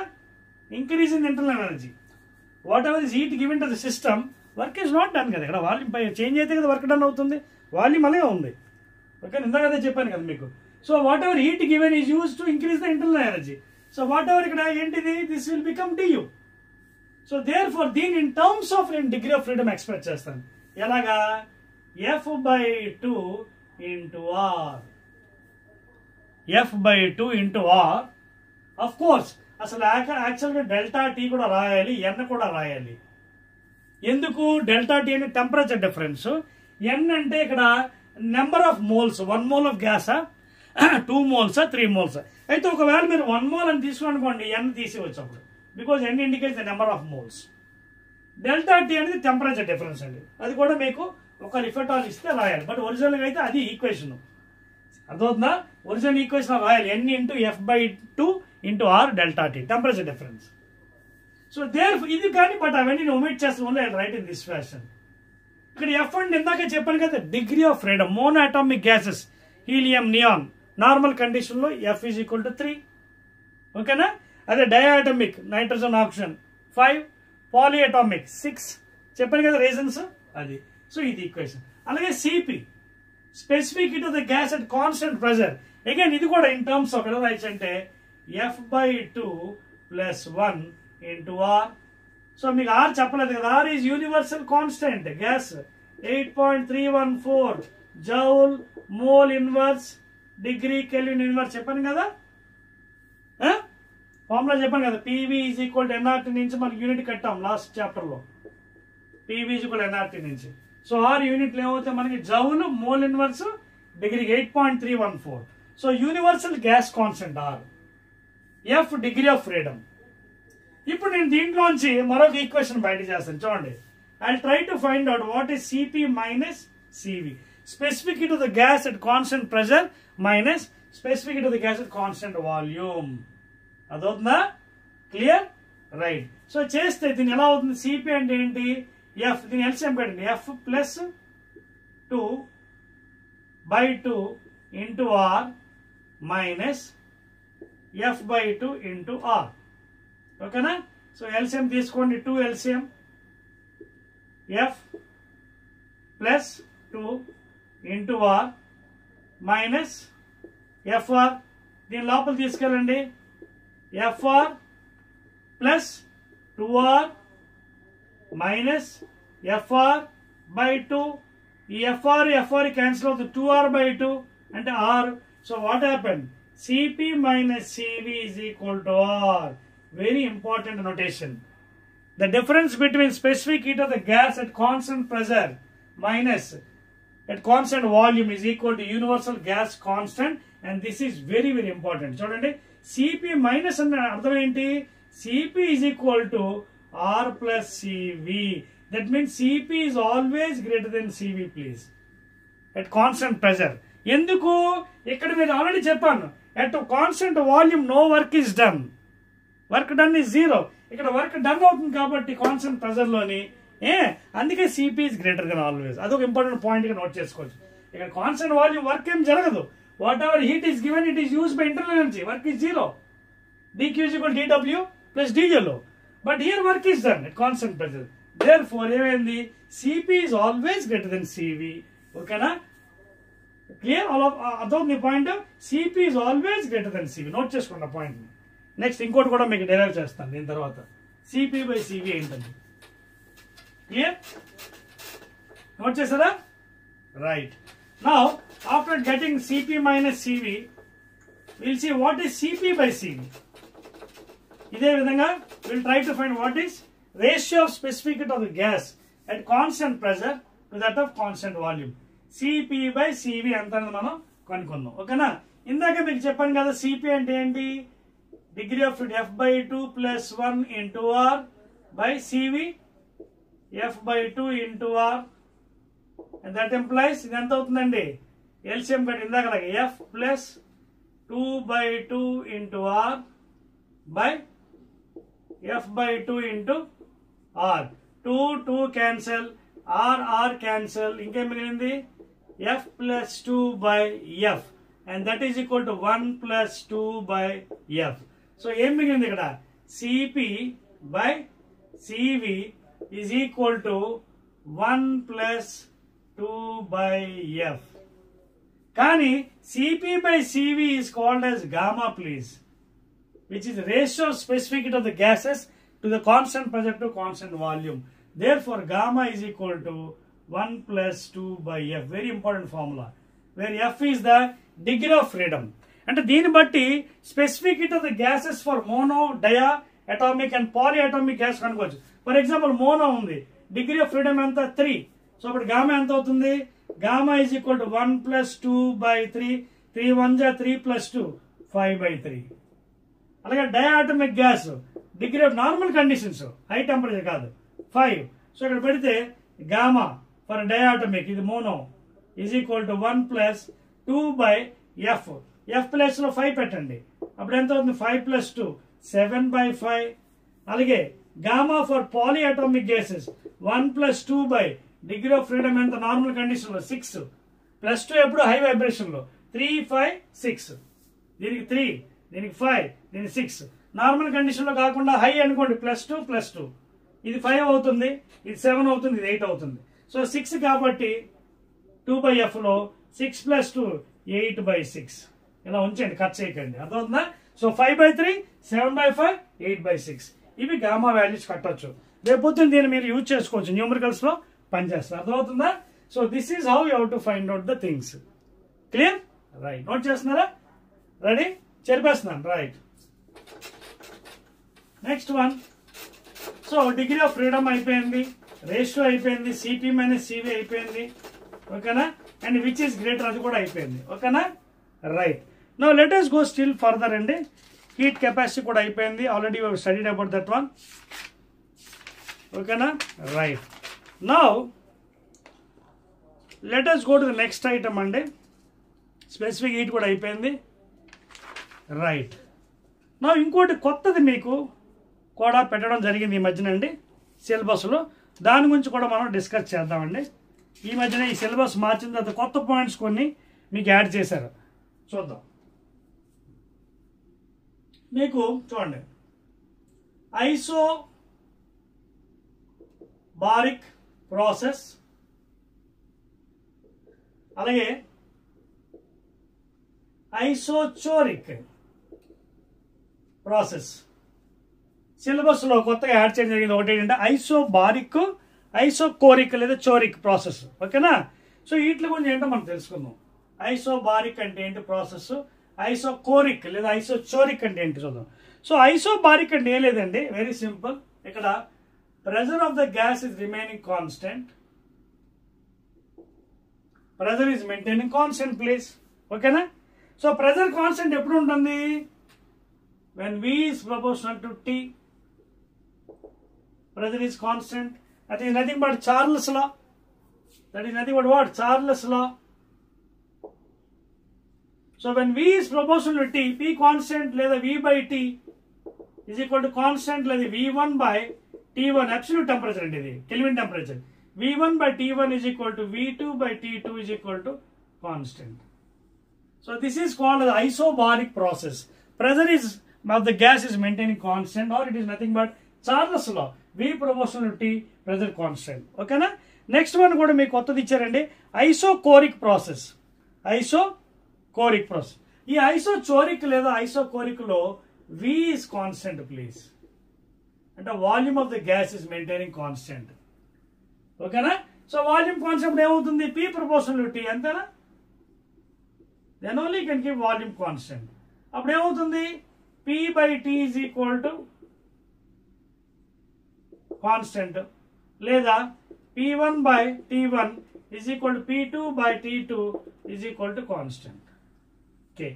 increase in internal energy. What ever is heat given to the system, work is not done కదా. ఇక్కడ volume పై change అయితే కదా work done అవుతుంది, volume అలాగే ఉంది. Okay, ఇందాక అదే చెప్పాను కదా మీకు. So whatever heat given is use to increase the internal energy. So whatever ఇక్కడ ఏంటిది, this will become du. So therefore దీని ఇన్ టర్మ్స్ ఆఫ్ నేను డిగ్రీ ఆఫ్ ఫ్రీడమ్ ఎక్స్ప్రెస్ చేస్తాను. ఎలాగా? F/2 into R. F/2 into R. Of course అసలు యాక్చువల్గా delta T కూడా రాయాలి, ఎన్ కూడా రాయాలి. ఎందుకు? డెల్టా టీ అంటే టెంపరేచర్ డిఫరెన్స్, ఎన్ అంటే ఇక్కడ number of moles, 1 mole of గ్యాసా, 2 moles, 3 moles. అయితే ఒకవేళ మీరు 1 mole అని తీసుకోనుకోండి, ఎన్ తీసేవచ్చు అప్పుడు, because n indicates the number of moles. Delta T అనేది టెంపరేచర్ డిఫరెన్స్ అండి, అది కూడా మీకు ఒక లిఫెటాల్ ఇస్తే రాయాలి. బట్ ఒరిజినల్గా అయితే అది ఈక్వేషన్, అర్థమవుతుందా? ఒరిజినల్ ఈక్వేషన్ రాయాలి, N into F/2 into R delta T, temperature difference. So there ఇది కానీ, బట్ అవన్నీ నేను ఒమిట్ చేస్తాను, only I write in this fashion. ఇక్కడ ఎఫ్ అంటే ఇందాక చెప్పాను కదా, degree of freedom. Monoatomic gases helium, neon normal కండిషన్లో F ఈజ్ ఈక్వల్ టు 3. ఓకేనా? అదే డయాటమిక్ నైట్రోజన్ ఆక్సిజన్ 5, పాలిఅటామిక్ 6. చెప్పాను కదా రీజన్స్ అది. సో ఇది ఈక్వేషన్. అలాగే CP, specific heat of the gas at constant pressure. Again ఇది కూడా ఇన్ టర్మ్స్ ఆఫ్ ఎలా రాయొచ్చు అంటే F/2 plus 1 into R. So మీకు R చెప్పలేదు కదా, R is universal constant. Gas 8.314 joule mole inverse degree kelvin inverse చెప్పాను కదా, ఫార్ములా చెప్పాను కదా. PV is equal to NRT నుంచి మనకి యూనిట్ కట్టాం లాస్ట్ చాప్టర్లో, PV ఈజ్ ఈక్వల్ NRT నుంచి. సో R యూనిట్లు ఏమవుతే మనకి joule mole inverse degree 8.314. So universal gas constant R. F degree of freedom. ఇప్పుడు నేను దీంట్లోంచి మరొక ఈక్వేషన్ బయట చేస్తాను చూడండి. I try to find out what is Cp minus Cv. Specific heat of the gas at constant pressure minus specific heat of the gas at constant volume. అదవుతుందా? Clear? Right. So చేస్తే దీన్ని ఎలా అవుతుంది? Cp అంటే ఏంటి? F, దీని LCM కట్టండి. F+2/2 into R minus F/2 into R. ఓకేనా? సో ఎల్సిఎం తీసుకోండి, 2 LCM F+2 into R minus FR. దీని లోపల తీసుకెళ్ళండి, FR plus 2R minus FR/2. ఈ FR క్యాన్సిల్ అవుతుంది, 2R/2 అంటే R. So what happen? Cp minus Cv is equal to R. Very important notation. The difference between specific heat of the gas at constant pressure minus at constant volume is equal to universal gas constant, and this is very very important. చూడండి, Cp minus అంటే అర్థం ఏంటి? Cp is equal to R plus Cv. That means Cp is always greater than Cv, please, at constant pressure. ఎందుకు? ఇక్కడ మీరు already చెప్పాను, at constant volume no work is done. Work done is 0. ఇక్కడ work done అవుతుంది కాబట్టి constant pressure లోని అందుకే Cp is greater then always. అదొక ఇంపార్టెంట్ పాయింట్ గా నోట్ చేసుకోవచ్చు. ఇక్కడ కాన్స్టెంట్ వాల్యూమ్ వర్క్ ఏం జరగదు. Whatever heat is given it is use by internal energy. Work is 0. dq is equal to dw plus dl. But here work is done at constant pressure. Therefore ఏమైంది? Cp is always greater then Cv. ఓకేనా? Clear? అదొక మీ point. Cp is always greater then Cv. Note చేసుకున్న point. Next ఇంకోటి కూడా మీకు derive చేస్తాను దీని తర్వాత. Cp/Cv ఏంటండి? క్లియర్? నోట్ చేసారా? Right. Now after getting Cp minus Cv, will see what is Cp/Cv. ఇదే విధంగా will try to find what is ratio of specific heat of the gas at constant pressure to that of constant volume. Cp/Cv ఎంత మనం కనుక్కుందాం. ఓకేనా? ఇందాక మీకు చెప్పాను కదా, Cp అంటే ఏంటి? degree of freedom F by 2 plus 1 into R by CV F by 2 into R, and that implies LCM cut in F plus 2 by 2 into R by F by 2 into R. 2 cancel, R cancel, F plus 2 by F, and that is equal to 1 plus 2 by F. So CP by CV is equal to 1 plus 2 by F. Kani CP by CV is called as gamma, please, which is the ratio of specific heat of the gases to the constant pressure to constant volume. Therefore, gamma is equal to 1 plus 2 by F. Very important formula, where F is the degree of freedom. And దీని బట్టి specific heat of the gases for mono, dia, atomic and polyatomic gas కనుకోవచ్చు. For example, mono ఉంది, degree of freedom ఎంత 3. So అప్పుడు gamma ఎంత అవుతుంది? Gamma is equal to 1 plus 2 by 3. 3 1 ja 3 plus 2, 5 by 3. అలాగే diatomic gas degree of normal conditions, high temperature కాదు, 5. So ఇక్కడ పెడితే gamma for diatomic, ఇది mono, is equal to 1 plus 2 by F. F plus లో 5 పెట్టండి, అప్పుడు ఎంత అవుతుంది? 5 plus 2, 7 by 5. అలాగే gamma for polyatomic gases 1 plus 2 by degree of freedom ఎంత నార్మల్ కండిషన్ లో 6 ప్లస్ 2 ఎప్పుడు హై వైబ్రేషన్ లో 3 5 6, దీనికి 3, దీనికి 5, దీనికి 6. నార్మల్ కండిషన్ లో కాకుండా హై అనుకోండి, +2 +2, ఇది 5 అవుతుంది, ఇది 7 అవుతుంది, ఇది 8 అవుతుంది. సో 6 కాబట్టి 2 by F లో 6 plus 2 8 by 6. ఇలా ఉంచండి, కట్ చేయకండి, అర్థమవుతుందా? So 5 by 3, 7 by 5, 8 by 6. ఇవి గామా వాల్యూస్ కట్టొచ్చు. రేపొద్దున దీన్ని మీరు యూజ్ చేసుకోవచ్చు, న్యూమరికల్స్ లో పనిచేస్తారు. అర్థమవుతుందా? So this is how you how to find out the things. Clear? Right. Note చేస్తున్నారా? రెడీ? చెరిపేస్తున్నాను. Right. Next one. So degree of freedom అయిపోయింది, రేషియో అయిపోయింది, సిపి మైనస్ సివి అయిపోయింది, ఓకేనా? అండ్ విచ్ ఈస్ గ్రేటర్ అది కూడా అయిపోయింది, ఓకేనా? Right. Now let us go still further అండి. హీట్ కెపాసిటీ కూడా అయిపోయింది, already we have studied about that one, ఓకేనా? Right. Now let us go to the next item అండి. స్పెసిఫిక్ హీట్ కూడా అయిపోయింది. రైట్. నా ఇంకోటి కొత్తది మీకు కూడా పెట్టడం జరిగింది ఈ మధ్యన అండి సిలబస్లో, దాని గురించి కూడా మనం డిస్కస్ చేద్దామండి. ఈ మధ్యన ఈ సిలబస్ మార్చిన తర్వాత కొత్త పాయింట్స్ కొన్ని మీకు యాడ్ చేశారు, చూద్దాం. మీకు చూడండి, ఐసోబారిక్ ప్రాసెస్, అలాగే ఐసోచోరిక్ ప్రాసెస్ సిలబస్లో కొత్తగా యాడ్ చేయడం జరిగింది. ఒకటి ఏంటంటే ఐసోబారిక్, ఐసోకోరిక్ లేదా చోరిక్ ప్రాసెస్, ఓకేనా? సో వీటి గురించి ఏంటో మనం తెలుసుకుందాం. ఐసోబారిక్ అంటే ఏంటి ప్రాసెస్, ఐసోకోరిక్ లేదా ఐసోచోరిక్ అంటే ఏంటి చూద్దాం. సో ఐసోబారిక్ అంటే ఏం లేదండి, వెరీ సింపుల్. ఇక్కడ pressure of the gas is remaining constant, pressure is maintaining constant please, ఓకేనా? సో ప్రెజర్ కాన్స్టెంట్ ఎప్పుడు ఉంటుంది? when V is proportional to T, pressure is constant. That is nothing but Charles law. That is nothing but what? Charles law. So when V is proportional to T, P constant లేదా V by T is equal to constant లేదా V1 by T1, absolute temperature అండి, ఇది Kelvin temperature. V1 by T1 is equal to V2 by T2 is equal to constant. So this is called the isobaric process. Pressure is of the gas is maintaining constant, or it is nothing but Charles law, V proportional to T, pressure constant, ఓకేనా? Next one కూడా మీకు కొత్తది ఇచ్చారండి, isochoric process. Isochoric process. ఈ ఐసోచోరిక్ లేదా isochoric లో V is constant please, అంటే volume of the gas is maintaining constant, ఓకేనా? సో వాల్యూమ్ కాన్స్టెంట్ ఏమవుతుంది? P proportional to T, అంతేనా? Then only you can keep volume constant. అప్పుడు ఏమవుతుంది? P by T is equal to constant, లేదా P1 by T1 is equal to P2 by T2 is equal to constant. Okay,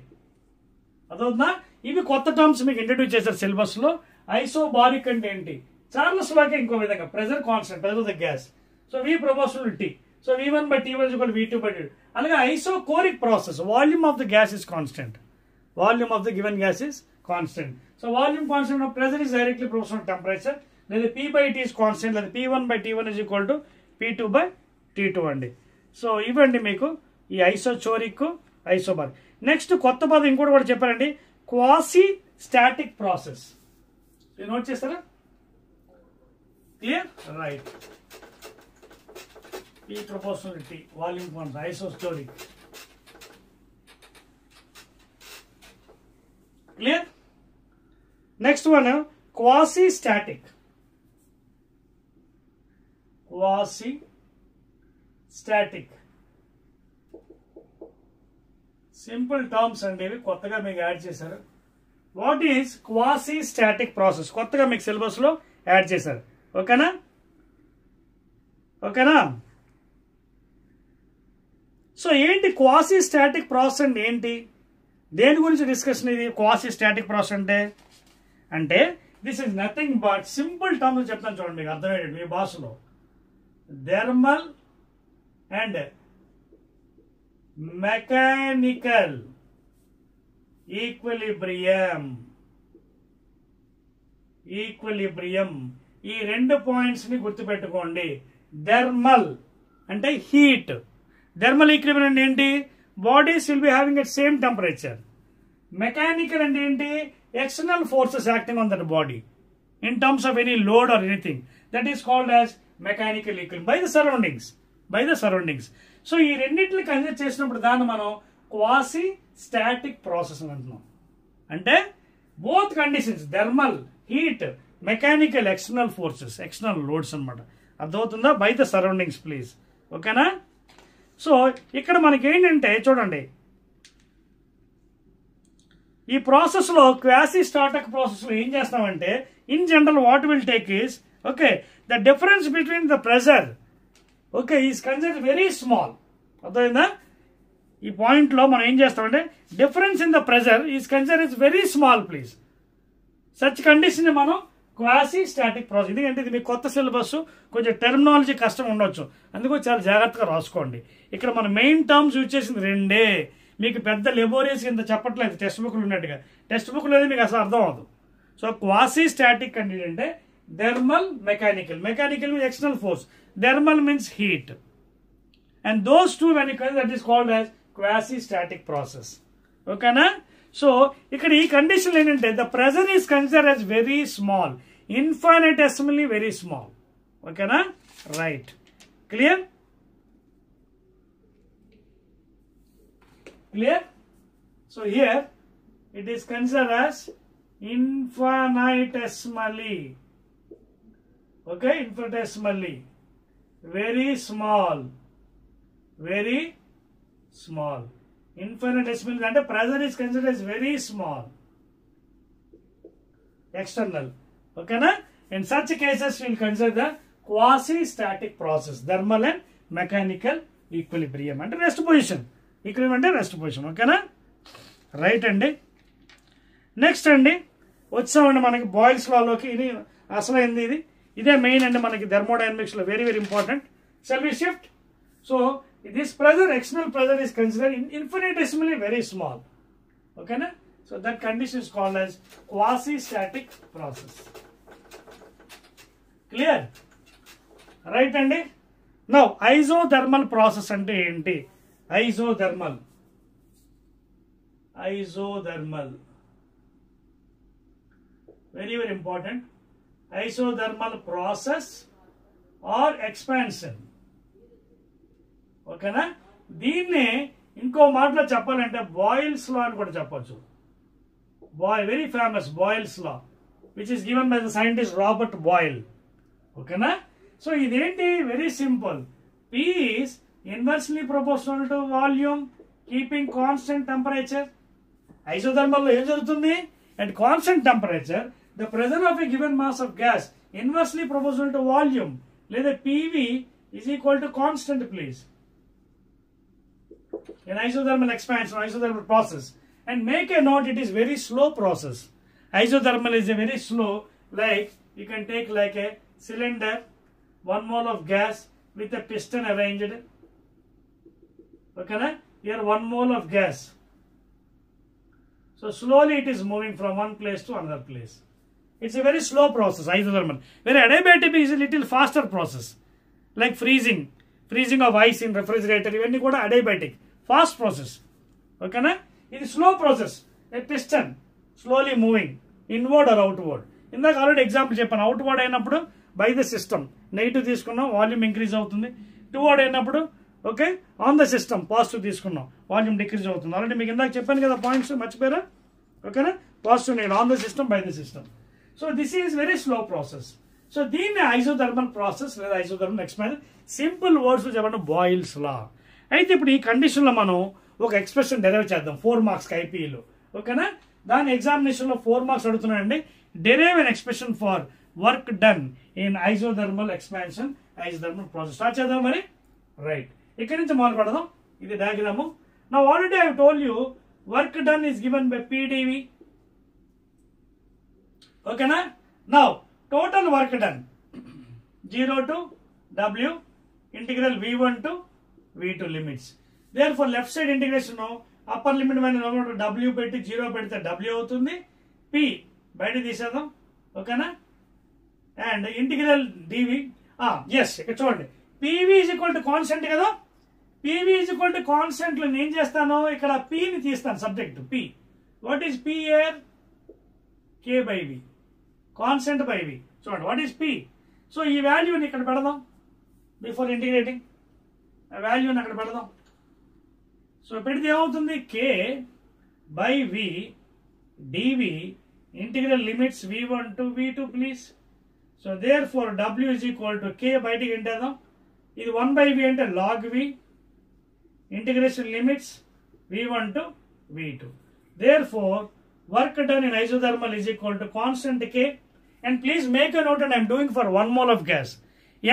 అదవుతుందా? ఇవి కొత్త terms మీకు introduce చేశారు syllabus లో. Isobaric అంటే ఏంటి? చార్లెస్ లాకే ఇంకో విధంగా pressure constant, pressure of the gas. So V proportional to T. So V1 by T1 is equal to V2 by T2. అలాగే isochoric process, volume of the gas is constant. Volume of the given gas is constant. So volume constant of pressure is directly proportional to temperature. లేదా P by T is constant, లేదా P1 by T1 is equal to P2 by T2 అండి. So ఇవ్వండి మీకు ఈ ఐసోచోరిక్, isobaric. Next కొత్త పదం ఇంకోటి కూడా చెప్పారండి, క్వాసీ స్టాటిక్ ప్రాసెస్. నోట్ చేస్తారా? Clear? Right. P proportional to T, volume constant, isosteric. Clear? Next one, quasi-static. Quasi-static. Simple terms and ఇవి కొత్తగా మీకు యాడ్ చేశారు. What is quasi-static process? కొత్తగా మీకు సిలబస్ లో యాడ్ చేశారు. ఓకేనా? ఓకేనా? సో ఏంటి క్వాసీ స్టాటిక్ ప్రాసెస్ అంటే ఏంటి? దేని గురించి డిస్కషన్ ఇది? క్వాసీ స్టాటిక్ ప్రాసెస్ అంటే this is nothing but simple terms చెప్తాను చూడండి మీకు అర్థమయ్యేది మీ భాషలో. Thermal and mechanical equilibrium. ఈ రెండు పాయింట్స్ ని గుర్తుపెట్టుకోండి. థర్మల్ అంటే హీట్. థర్మల్ ఈక్విలిబ్రియం అంటే ఏంటి? Bodies will be having at same temperature. Mechanical అంటే ఏంటి? External forces acting on that body in terms of any load or anything. That is called as mechanical equilibrium by the surroundings. So ఈ రెండింటిని consider చేసినప్పుడు దాన్ని మనం quasi static process అని అంటున్నాం. అంటే both conditions, thermal heat, mechanical external forces, external loads అనమాట. అర్థమవుతుందా? By the surroundings please. ఓకేనా? సో ఇక్కడ మనకి ఏంటంటే చూడండి, ఈ ప్రాసెస్ లో క్వాసీ స్టాటిక్ ప్రాసెస్ లో ఏం చేస్తామంటే in general what will take is okay the difference between the pressure okay is considered very small. అర్థమైందా? ఈ పాయింట్ లో మనం ఏం చేస్తామంటే difference in the pressure is considered is very small please. Such condition మనం క్వాసీ స్టాటిక్ ప్రాసెస్. ఎందుకంటే ఇది మీ కొత్త సిలబస్, కొంచెం టెర్మినాలజీ కష్టం ఉండొచ్చు, అందుకు చాలా జాగ్రత్తగా రాసుకోండి. ఇక్కడ మన మెయిన్ టర్మ్స్ యూజ్ చేసింది రెండే. మీకు పెద్ద లెబోరియస్ కింద చెప్పట్లేదు టెక్స్ట్ బుక్లు ఉన్నట్టుగా. టెక్స్ట్ బుక్ లేదు మీకు అసలు అర్థం అవ్వదు. సో క్వాసీ స్టాటిక్ అంటే ఏంటంటే thermal, mechanical. Mechanical means external force, thermal means heat. And those two when you that is called as quasi static process. ఓకేనా? సో ఇక్కడ ఈ కండిషన్ ఏంటంటే the pressure is considered as very small, infinitesimally very small. ఓకేనా? Right. Clear? Clear? So here it is considered as infinitesimally. Okay, infinitesimally, very small, very small. Infinitesimally and the pressure is considered as very small, external. Okay, na? In such cases we will consider the quasi-static process, thermal and mechanical equilibrium and rest position. Equilibrium అంటే rest position. ఓకేనా? Right అండి. Next అండి వచ్చామండి మనకి boils లాలోకి. ఇది అసలైంది, ఇదే main అండి మనకి థర్మోడైనమిక్స్ లో very very important. Shall we shift? So this pressure, external pressure is considered infinitesimally very small. ఓకేనా? So that condition is called as quasi static process. Clear? Right అండి. నౌ ఐసోథర్మల్ ప్రాసెస్ అంటే ఏంటి? Isothermal. Very very important. Isothermal process or expansion. ఓకేనా? దీన్ని ఇంకో మాటలో చెప్పాలంటే boils లా అని కూడా చెప్పొచ్చు. Very famous boils law which is given by the scientist Robert boil. ఓకేనా? సో ఇదేంటి? Very simple. P is inversely proportional to volume keeping constant temperature. Isothermal lo em jarugutundi? At constant temperature the pressure of a given mass of gas inversely proportional to volume, లేదా PV is equal to constant please. In isothermal expansion, isothermal process, And make a note, it is very slow process. Isothermal is a very slow, like you can take like a cylinder, 1 mole of gas with a piston arranged. Okay, na? Here 1 mole of gas. So slowly it is moving from one place to another place. It's a very slow process, isothermal. Where adiabatic is a little faster process. Like freezing of ice in refrigerator, even kuda adiabatic, fast process. Okay, na? It is slow process. A piston slowly moving inward or outward. ఇందాక already example చెప్పాను. Outward అయినప్పుడు by the system negative తీసుకున్నాం, volume increase అవుతుంది. Towards అయినప్పుడు okay on the system positive తీసుకున్నాం, volume decrease అవుతుంది. Already మీకు ఇందాక చెప్పాను కదా పాయింట్స్, మర్చిపోయారా? ఓకేనా? Positive negative on the system by the system. So this is very slow process. So దీన్ని ఐసోథర్మల్ ప్రాసెస్ లేదా ఐసోథర్మల్ ఎక్స్పాన్షన్, సింపుల్ వర్డ్స్ చెప్పండి బాయిల్స్ లా. అయితే ఇప్పుడు ఈ కండిషన్లో మనం ఒక ఎక్స్ప్రెషన్ డెరైవ్ చేద్దాం 4 మార్క్స్ ఐపీఈలో. ఓకేనా? దాని ఎగ్జామినేషన్లో 4 మార్క్స్ అడుగుతున్నాయండి. Derive an expression for work done in isothermal expansion isothermal process. Start చేద్దాం మరి. రైట్, ఇక్కడి నుంచి మొదలు పెడదాం. ఇది diagram. Now already I told you work done is given by PDV. ఓకేనా? Now total work done 0 to W integral V1 to V2 limits. Therefore left side integration upper limit minus W పెట్టి 0 పెడితే W అవుతుంది. P బయట తీసేద్దాం. ఓకేనా? And integral DV yes ఇక్కడ చూడండి PV is equal to constant కదా. PV is equal to constant లో నేను చేస్తాను ఇక్కడ P ని తీస్తాను, subject P. What is P here? K by V, constant by V. చూడండి వాట్ ఈస్ P. సో ఈ వాల్యూని ఇక్కడ పెడదాం. బిఫోర్ ఇంటిగ్రేటింగ్ ఆ వాల్యూని అక్కడ పెడదాం. సో పెడితే ఏమవుతుంది? K by V dV integral limits V1 to V2 please. So therefore W is equal to K బయటికి ఎంటేద్దాం. ఇది 1 by V అంటే log V integration limits V1 to V2. Therefore work done in isothermal is equal to constant K. And please make a note and I'm doing for 1 mole of gas.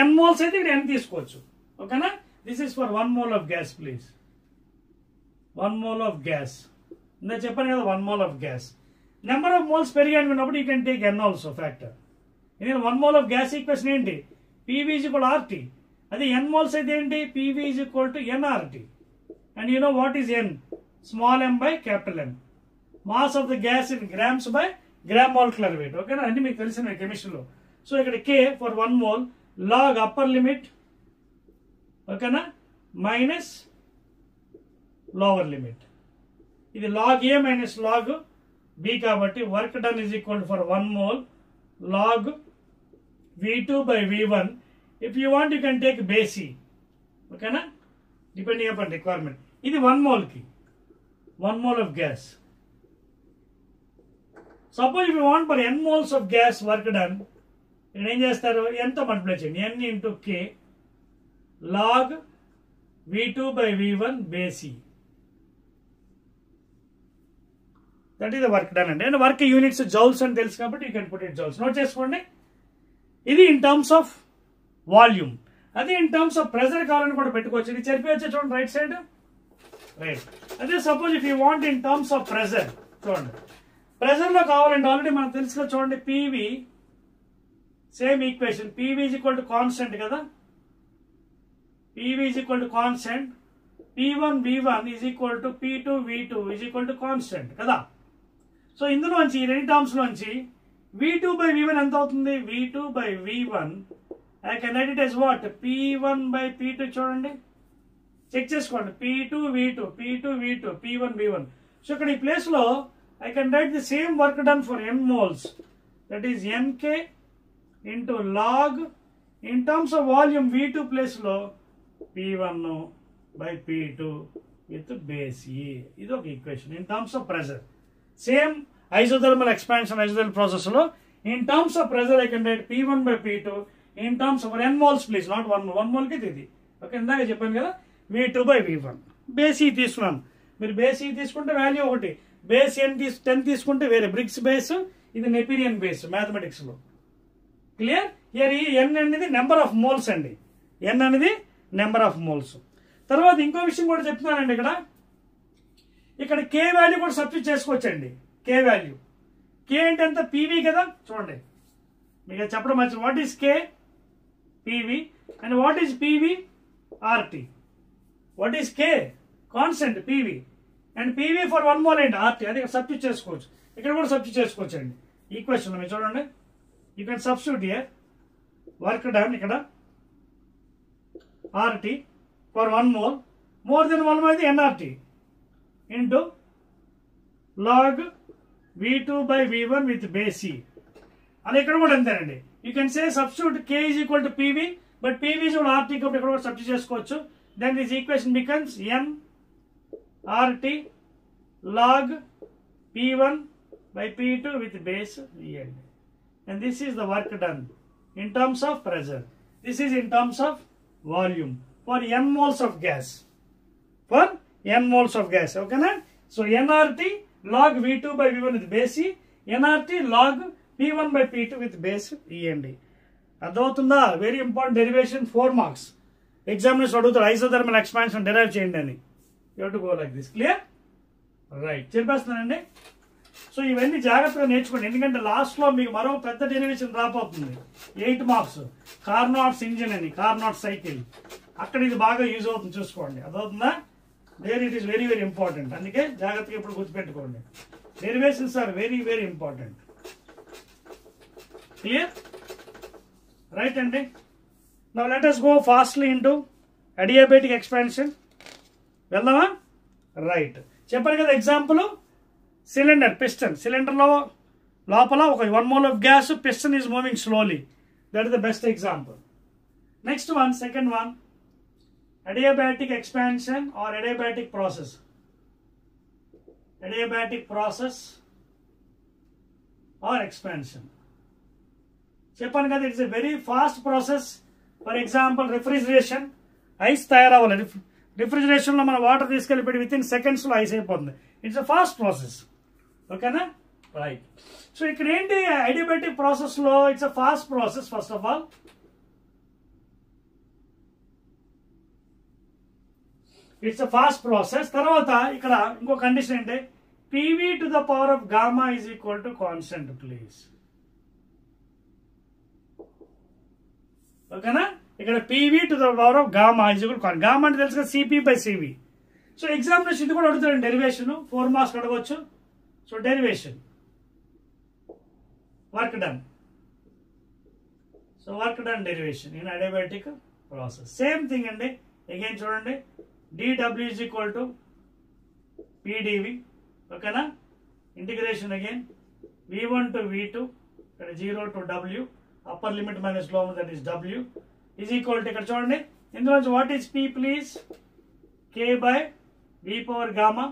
N moles అయితే ఇక్కడ N తీసుకోవచ్చు. ఓకేనా? This is for 1 mole of gas please. 1 mole of gas. నేను చెప్పాను కదా 1 mole of gas. Number of moles పెరిగానుకున్నప్పుడు you can take N also factor. ఎందుకంటే 1 mole of gas equation ఏంటి? PV is equal to RT. అది N moles అయితే ఏంటి? PV is equal to nRT. And you know what is N? Small m by capital M. Mass of the gas in grams by gram molecular weight. ఓకేనా? అన్ని మీకు తెలిసిన కెమిస్ట్రీలో. So ఇక్కడ K for 1 mole log upper limit ఓకేనా minus lower limit. ఇది log A minus log B కాబట్టి work done is equal for 1 mole log V2 by V1. If you want you can take base E. ఓకేనా? Depending upon requirement. ఇది 1 mole కి 1 mole of gas. Suppose if you want for N moles of gas work done, ఇక్కడ ఏం చేస్తారు? Nతో multiply చేయండి. N into K log V2 by V1 base E. That is the work done అండి. And work units joules అని తెలుసు కాబట్టి you can put it joules. Note చేసుకోండి. ఇది ఇన్ టర్మ్స్ ఆఫ్ వాల్యూమ్. అదే ఇన్ టర్మ్స్ ఆఫ్ ప్రెజర్ కావాలని కూడా పెట్టుకోవచ్చు. ఇది చెప్పవచ్చు చూడండి రైట్ సైడ్. రైట్. అదే suppose if you want in terms of pressure, చూడండి ప్రెజర్ లో కావాలంటే ఆల్రెడీ మనకు తెలుసులో చూడండి PV same equation. PV is equal to constant కదా. PV is equal to constant. P1 V1 is equal to P2 V2 is equal to constant కదా. So ఇందులోంచి ఈ రెండు టర్మ్స్ లోంచి V2 by V1 ఎంత అవుతుంది? V2 by V1 I can right it as what? P1 by P2. చూడండి check చేసుకోండి. P2 V2 P2 V2 P1 V1. So ఇక్కడ ఈ ప్లేస్ లో I can write the same work done for N moles, that is NK into log in terms of volume V2 place లో P1 by P2 with base E. ఇది ఒక equation in terms of pressure. Same isothermal expansion isothermal process లో in terms of pressure I can write P1 by P2 in terms of N moles please, not 1 mole కి ఇది. Okay, ఇందాక చెప్పాను కదా V2 by V1. Base E తీసుకున్నాను. మీరు base E తీసుకుంటే value ఒకటి, బేస్ 10 తీసుకుంటే వేరే. బ్రిగ్స్ బేస్, ఇది నెపీరియన్ బేస్ మ్యాథమెటిక్స్ లో. క్లియర్? హియర్ ఈ N అనేది నెంబర్ ఆఫ్ మోల్స్ అండి. N అనేది నెంబర్ ఆఫ్ మోల్స్. తర్వాత ఇంకో విషయం కూడా చెప్తున్నానండి ఇక్కడ. ఇక్కడ కే వాల్యూ కూడా సబ్స్టిట్యూట్ చేసుకోవచ్చండి. కే వాల్యూ, కే అంటే ఎంత? పీవీ కదా. చూడండి మీకు చెప్పడం మంచిది. What is K? PV. And what is PV? RT. What is K? Constant PV. And PV for 1 mole ఏంటి? ఆర్టీ. అది సబ్స్టిట్యూట్ చేసుకోవచ్చు. ఇక్కడ కూడా సబ్స్టిట్యూట్ చేసుకోవచ్చు అండి. ఈక్వేషన్ మీరు చూడండి, you can substitute here. Work done ఇక్కడ RT for 1 mole, more then 1 mole అయితే NRT into log V2 by V1 with base C. అలా ఇక్కడ కూడా అంతేనండి. You can say substitute K is equal to PV, but PV is equal to RT కాబట్టి ఇక్కడ కూడా substitute చేసుకోవచ్చు. Then this equation becomes N RT log P1 by P2 with base E. And this is the work done in terms of pressure. This is in terms of volume for n moles of gas. For n moles of gas. Okay na? So nRT log V2 by V1 with base E, nRT log P1 by P2 with base E and D. అర్థమవుతుందా? Very important derivation, 4 marks. Examiners అడుగుతారు isothermal expansion derive చేయండి అని. You have to go like this. Clear? Right, చెప్పేస్తున్నానండి. So ఇవన్నీ జాగ్రత్తగా నేర్చుకోండి, ఎందుకంటే last లో మీకు మరో పెద్ద డెరివేషన్ రాబోతుంది, 8 మార్క్స్. కార్నాట్స్ ఇంజిన్ అని, కార్నాట్ సైకిల్, అక్కడ ఇది బాగా యూజ్ అవుతుంది, చూసుకోండి. అదవుతుందా? There it is very very important. అందుకే జాగ్రత్తగా ఇప్పుడు గుర్తుపెట్టుకోండి. Derivations are very very important. Clear? Right అండి. Now let us go fastly into adiabatic expansion. వెళ్దామా? రైట్, చెప్పారు కదా ఎగ్జాంపుల్. Cylinder, piston. సిలిండర్ లో లోపల ఒక 1 mole of gas, piston is moving slowly. That is the best example. Next one, second one, adiabatic expansion or adiabatic process. Adiabatic process or expansion. చెప్పాను కదా, it's a very fast process. For example refrigeration, ice తయారవ్వాలి. Refrigeration లో మన water తీసుకెళ్ళిపోయి within seconds లో ice అయిపోతుంది. It's a fast process. ఓకేనా? Right. So ఇక్కడ ఏంటి, అడియాబాటిక్ ప్రాసెస్ లో it's a fast process. First of all it's a fast process. తర్వాత ఇక్కడ ఇంకో కండిషన్ ఏంటి, PV to the power of gamma is equal to constant. Please ఓకేనా? ఇక్కడ PV to the power of gamma is equal to, gamma అంటే తెలుసు కదా, CP by CV. So examination ఇది కూడా అడుగుతాడు, డెరివేషన్ 4 మార్క్స్ అడగవచ్చు. So derivation, work done. So work done derivation in adiabatic process. Same thing అండి. అగైన్ చూడండి, dW is equal to PdV. ఓకేనా? Integration again V1 to V2, ఇక్కడ 0 to W, upper limit minus lower that is W, is equal to, ఇక్కడ చూడండి ఇందులో what is P please, K by V power gamma.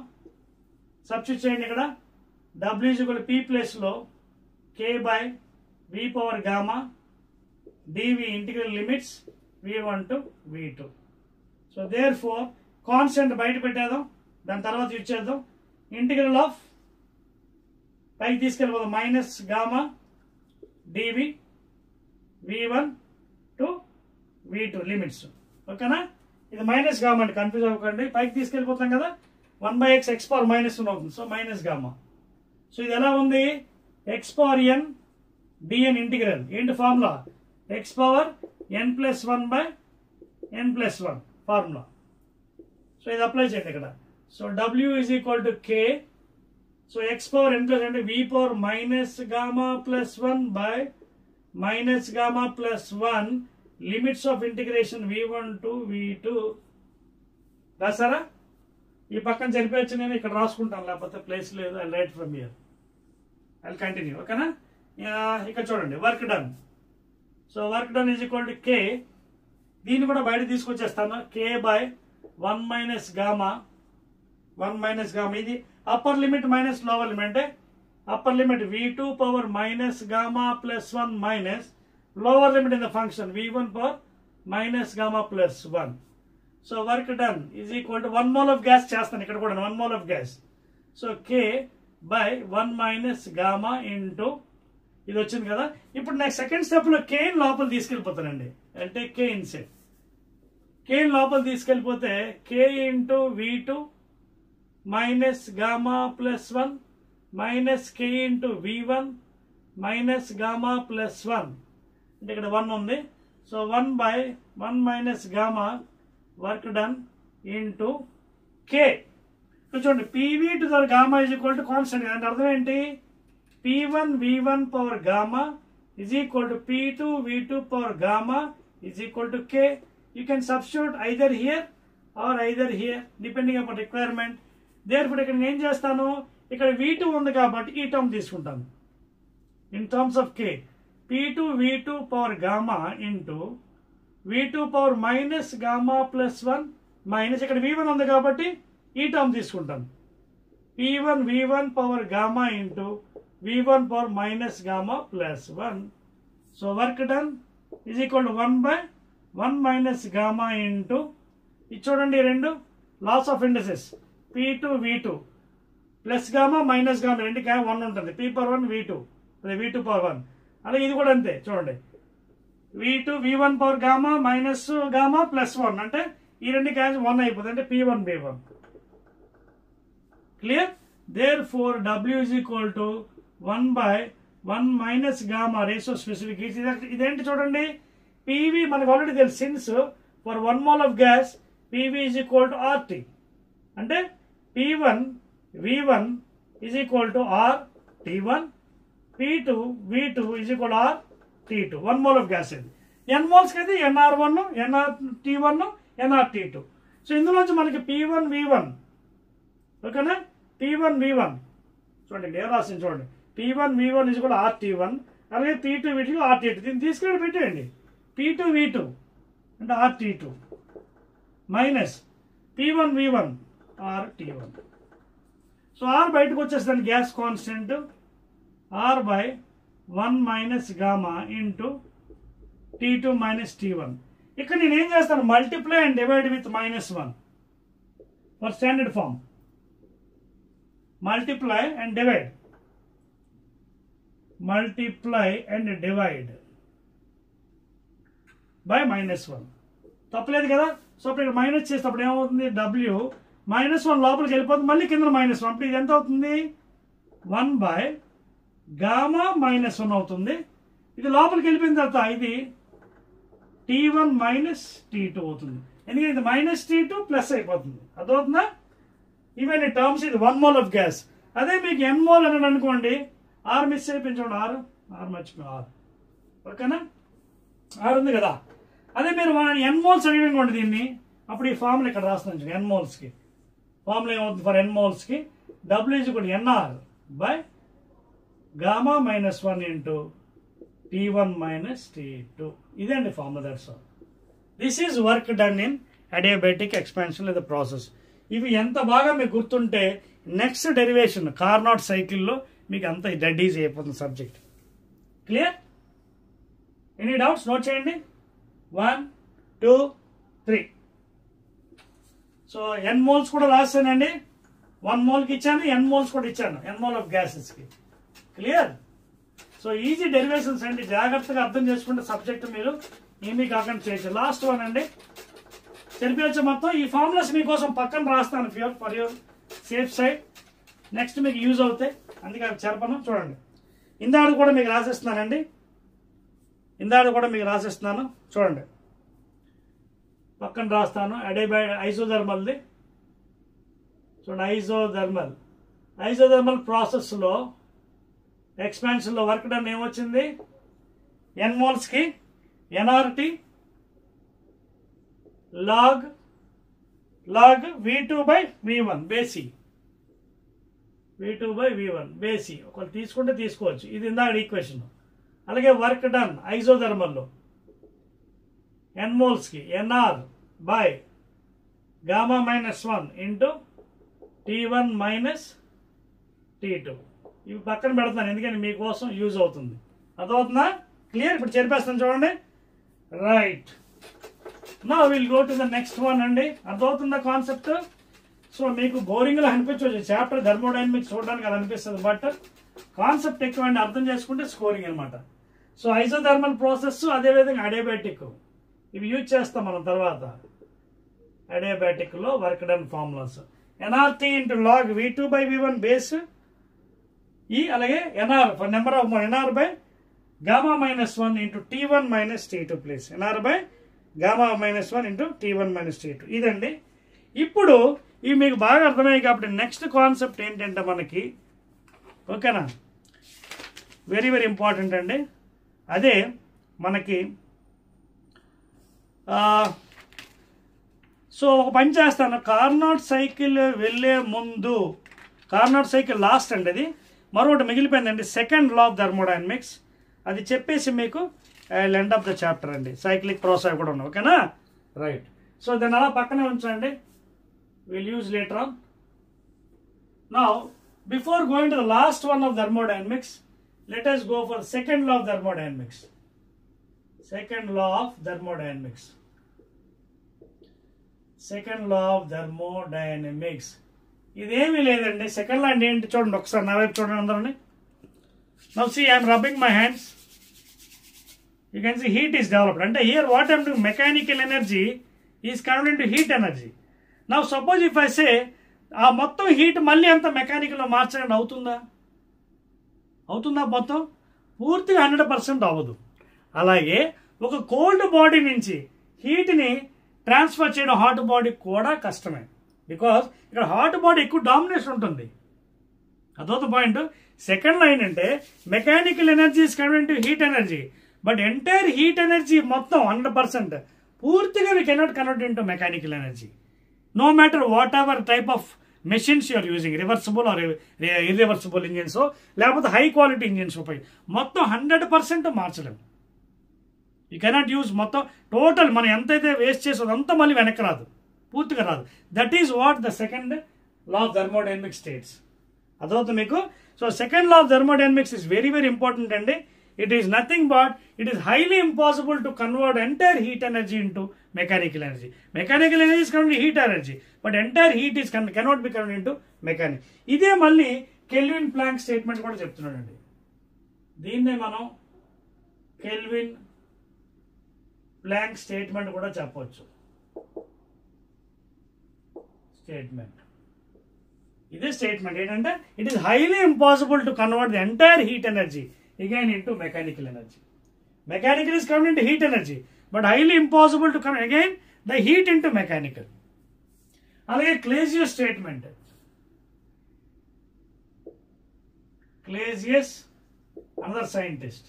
Substitute చేయండి. ఇక్కడ W is equal to P plus లో K by V power gamma dV integral limits V1 to V2. So therefore constant బయట పెట్టేద్దాం, దాని తర్వాత use చేద్దాం. Integral of పైకి తీసుకెళ్ళిపోదాం, minus gamma dV V1 to V2 limits. ఓకేనా? ఇది మైనస్ గామా అంటే కన్ఫ్యూజ్ అవ్వకండి, పైకి తీసుకెళ్ళిపోతాం కదా, 1/x x పవర్ మైనస్ 1 అవుతుంది. So minus gamma. సో ఇది ఎలా ఉంది, x power n dn integral. ఏంటి formula, x power n plus 1 by n plus 1 formula. So ఇది అప్లై చేయండి ఇక్కడ. So W is equal to K. So x power n plus అంటే V power minus gamma plus 1 by minus gamma plus 1 limits of integration V1 to V2. రాసారా? ఈ పక్కన జరిపేయచ్చు, నేను ఇక్కడ రాసుకుంటాను, లేకపోతే ప్లేస్ లేదు. I write from here, I continue. ఓకేనా? ఇక్కడ చూడండి, work done. So work done is equal to K. దీన్ని కూడా బయట తీసుకొచ్చేస్తాను, K by 1 minus gamma, 1 minus gamma. ఇది upper limit minus lower limit, అంటే upper limit V2 power minus gamma plus 1 minus lower limit in the function V1 power minus gamma plus 1. So work done is equal to 1 mole of gas చేస్తాను ఇక్కడ కూడా, 1 mole of gas. So K by 1 minus gamma into ఇది వచ్చింది కదా. ఇప్పుడు next second step లో K లోపల తీసుకెళ్ళిపోతానండి, అంటే K ఇన్సెట్. K లోపల తీసుకెళ్ళిపోతే K into V2 minus gamma plus 1 minus k into V1 minus gamma plus 1 అంటే ఇక్కడ 1 ఉంది. So 1 by 1 minus gamma work done into k. చూడండి PV to the gamma is equal to constant. అంటే అర్థం ఏంటి? P1 V1 power gamma is equal to P2 V2 power gamma is equal to k. You can substitute either here or either here depending upon requirement. Therefore ఇక్కడ నేను ఏం చేస్తాను, ఇక్కడ V2 ఉంది కాబట్టి ఈ టర్మ్ తీసుకుంటాను in terms of k. P2 V2 power gamma into V2 power minus gamma plus 1 minus ఇక్కడ V1 ఉంది కాబట్టి ఈ టర్మ్ తీసుకుంటాను. P1 V1 power gamma into V1 power minus gamma plus 1. So work done is equal to 1 by 1 minus gamma into ఇది చూడండి రెండు laws of indices P2 V2 plus gamma minus gamma రెండు 1 ఉంటుంది. P power 1 V2 అదే V2 power 1. అలాగే ఇది కూడా అంతే చూడండి V2 V1 power gamma minus gamma plus 1 అంటే ఈ రెండు క్యాన్సిల్ 1 అయిపోతుంది అంటే P1 B1. Clear? Therefore W is equal to 1 by 1 minus gamma ratio specific heat. ఇదేంటి చూడండి PV మనకు ఆల్రెడీ తెలుసు. Since for 1 mole of gas PV is equal to RT అంటే P1 V1 is equal to R T1 P2 V2 is equal to R T2. 1 mole of gas ఇది. N moles కి అయితే NR1 NRT1 NRT2. So ఇందులోంచి మనకి P1 V1 ఓకేనా P1 V1 చూడండి ఇక్కడ రాసింది చూడండి P1 V1 is equal to RT1 అలాగే P2 V2 RT2. దీన్ని తీసుకెళ్ళి పెట్టేయండి P2 V2 అంటే RT2 minus P1 V1 RT1. So R బయటకు వచ్చేస్తుంది gas constant R by 1 minus gamma into T2 minus T1. ఇక్కడ నేను ఏం చేస్తాను multiply and divide with -1 for standard form. Multiply and divide by -1 తప్పలేదు కదా. సో అప్పుడు ఇక్కడ మైనస్ చేసేటప్పుడు ఏమవుతుంది W -1 లోపలికి వెళ్ళిపోతుంది మళ్ళీ కింద -1 అప్పుడు ఇది ఎంత అవుతుంది 1 by గామా -1 అవుతుంది. ఇది లోపలికి వెళ్ళిపోయిన తర్వాత ఇది T1 మైనస్ T2 అవుతుంది ఎందుకంటే ఇది -T2 ప్లస్ అయిపోతుంది. అదవుతుందా? ఈవెన్ ఈ టర్మ్స్ ఇది 1 mole ఆఫ్ గ్యాస్. అదే మీకు N mole అని అనుకోండి R మిస్ అయిపోయించండి R మర్చిపోయి R ఓకేనా R ఉంది కదా. అదే మీరు N moles అడిగినకోండి దీన్ని అప్పుడు ఈ ఫార్ములా ఇక్కడ రాస్తున్నాను N moles కి. ఫార్ములా ఏమవుతుంది ఫర్ N moles కి W is equal to NR by gamma -1 into T1 minus T2. ఇదండి formula. That's all. This is work done in adiabatic expansion లేదా ప్రాసెస్. ఇవి ఎంత బాగా మీకు గుర్తుంటే నెక్స్ట్ డెరివేషన్ కార్నాట్ సైకిల్లో మీకు అంత డెడ్ ఈజీ అయిపోతుంది subject. Clear? Any doubts note చేయండి. 1 2 3. సో N moles కూడా రాస్తానండి. 1 mole కి ఇచ్చాను N moles కూడా ఇచ్చాను N mole ఆఫ్ గ్యాసెస్కి. క్లియర్? సో ఈజీ డెరివేషన్స్ అండి. జాగ్రత్తగా అర్థం చేసుకుంటే సబ్జెక్ట్ మీరు ఏమీ కాకుండా చేయొచ్చు. లాస్ట్ వన్ అండి తెలిపించే మొత్తం ఈ ఫార్ములాస్ మీకోసం పక్కన రాస్తాను for your safe side. Next మీకు యూజ్ అవుతాయి అందుకే అవి చెరపను. చూడండి ఇందాడు కూడా మీకు రాసేస్తున్నానండి. చూడండి పక్కన రాస్తాను ఐసోథర్మల్ది. చూడండి ఐసోథర్మల్ ప్రాసెస్లో ఎక్స్పాన్షన్లో వర్క్ డన్ ఏమొచ్చింది N moles కి NRT log V2 by V1 బేసి బేసి ఒకళ్ళు తీసుకుంటే తీసుకోవచ్చు. ఇది ఇందాక ఈక్వేషన్. అలాగే వర్క్ డన్ ఐసోథర్మల్లో N moles కి NR by gamma -1 into T1 minus T2. ఇవి పక్కన పెడతాను ఎందుకంటే మీకోసం యూజ్ అవుతుంది. అర్థమవుతుందా? క్లియర్? ఇప్పుడు చెప్పేస్తాను చూడండి. Right now will go to the next one అండి. అర్థమవుతుందా కాన్సెప్ట్? సో మీకు బోరింగ్లో అనిపించవచ్చు చాప్టర్ థర్మోడైనమిక్స్ చూడడానికి అది అనిపిస్తుంది బట్ కాన్సెప్ట్ ఎక్కువ అండి అర్థం చేసుకుంటే స్కోరింగ్ అనమాట. సో ఐసోథర్మల్ ప్రాసెస్ అదేవిధంగా అడియాబాటిక్ ఇవి యూజ్ చేస్తాం మనం తర్వాత. అడియాబాటిక్లో work done formulas nRT into log V2 by V1 base E అలాగే nr for number of nr by gamma minus 1 into T1 minus T2 place nr by gamma minus 1 into T1 minus T2 ఇదండి. ఇప్పుడు ఇవి మీకు బాగా అర్థమయ్యాయి కాబట్టి next concept ఏంటంటే మనకి ఓకేనా వెరీ వెరీ ఇంపార్టెంట్ అండి. అదే మనకి సో ఒక పని చేస్తాను, కార్నాట్ సైకిల్ వెళ్ళే ముందు కార్నాట్ సైకిల్ లాస్ట్ అండి, అది మరొకటి మిగిలిపోయిందండి సెకండ్ లా ఆఫ్ థర్మోడైనమిక్స్, అది చెప్పేసి మీకు ఎండ్ ఆఫ్ ద చాప్టర్ అండి. సైక్లిక్ ప్రాసెస్ కూడా ఉన్నాయి ఓకేనా రైట్. సో దాన్ని అలా పక్కనే ఉంచండి, will use later on. Now before going to the last one of thermodynamics, let us go for second law of thermodynamics. Second law of thermodynamics. Second law of thermodynamics. ఇదేమీ లేదండి. Second లా అంటే ఏంటి చూడండి, ఒకసారి నా వైపు చూడండి అందరూ. Now see, I am rubbing my hands. You can see heat is developed. అంటే here what I am doing, mechanical energy is converted into heat energy. Now suppose if I say ఆ మొత్తం హీట్ మళ్ళీ అంత మెకానికల్లో మార్చడం అవుతుందా? మొత్తం పూర్తిగా 100% అవ్వదు. అలాగే ఒక కోల్డ్ బాడీ నుంచి హీట్ని ట్రాన్స్ఫర్ చేయడం హాట్ బాడీ కూడా కష్టమే, బికాస్ ఇక్కడ హాట్ బాడీ ఎక్కువ డామినేషన్ ఉంటుంది. అదొక పాయింట్. సెకండ్ లైన్ అంటే mechanical energy is converted to heat energy, but entire heat energy మొత్తం 100% పూర్తిగా we cannot convert into mechanical energy, no matter what ever type of machines you're using, reversible or irreversible engines లేకపోతే high quality engines ఉపయోగించి మొత్తం 100% మార్చలేము. You cannot use మొత్తం total మనం ఎంతైతే waste చేసేది అంతా మళ్ళీ వెనక్కి రాదు, పూర్తిగా రాదు. That is what the second law of thermodynamics states. అదవుతుంది మీకు. So second law of thermodynamics is very very important అండి. It is nothing but it is highly impossible to convert entire heat energy into mechanical energy. Mechanical energy is converted into heat energy, but entire heat is cannot be converted into mechanical. ఇదే మళ్ళీ kelvin Planck statement కూడా చెప్తున్నాడండి. దీన్నే మనం kelvin Planck statement కూడా చెప్పవచ్చు. Statement ఇదే statement ఏంటంటే it is highly impossible to convert the entire heat energy again into mechanical energy. Mechanical is converted into heat energy, but highly impossible to convert again the heat into mechanical. అలాగే Clausius statement. Clausius another scientist.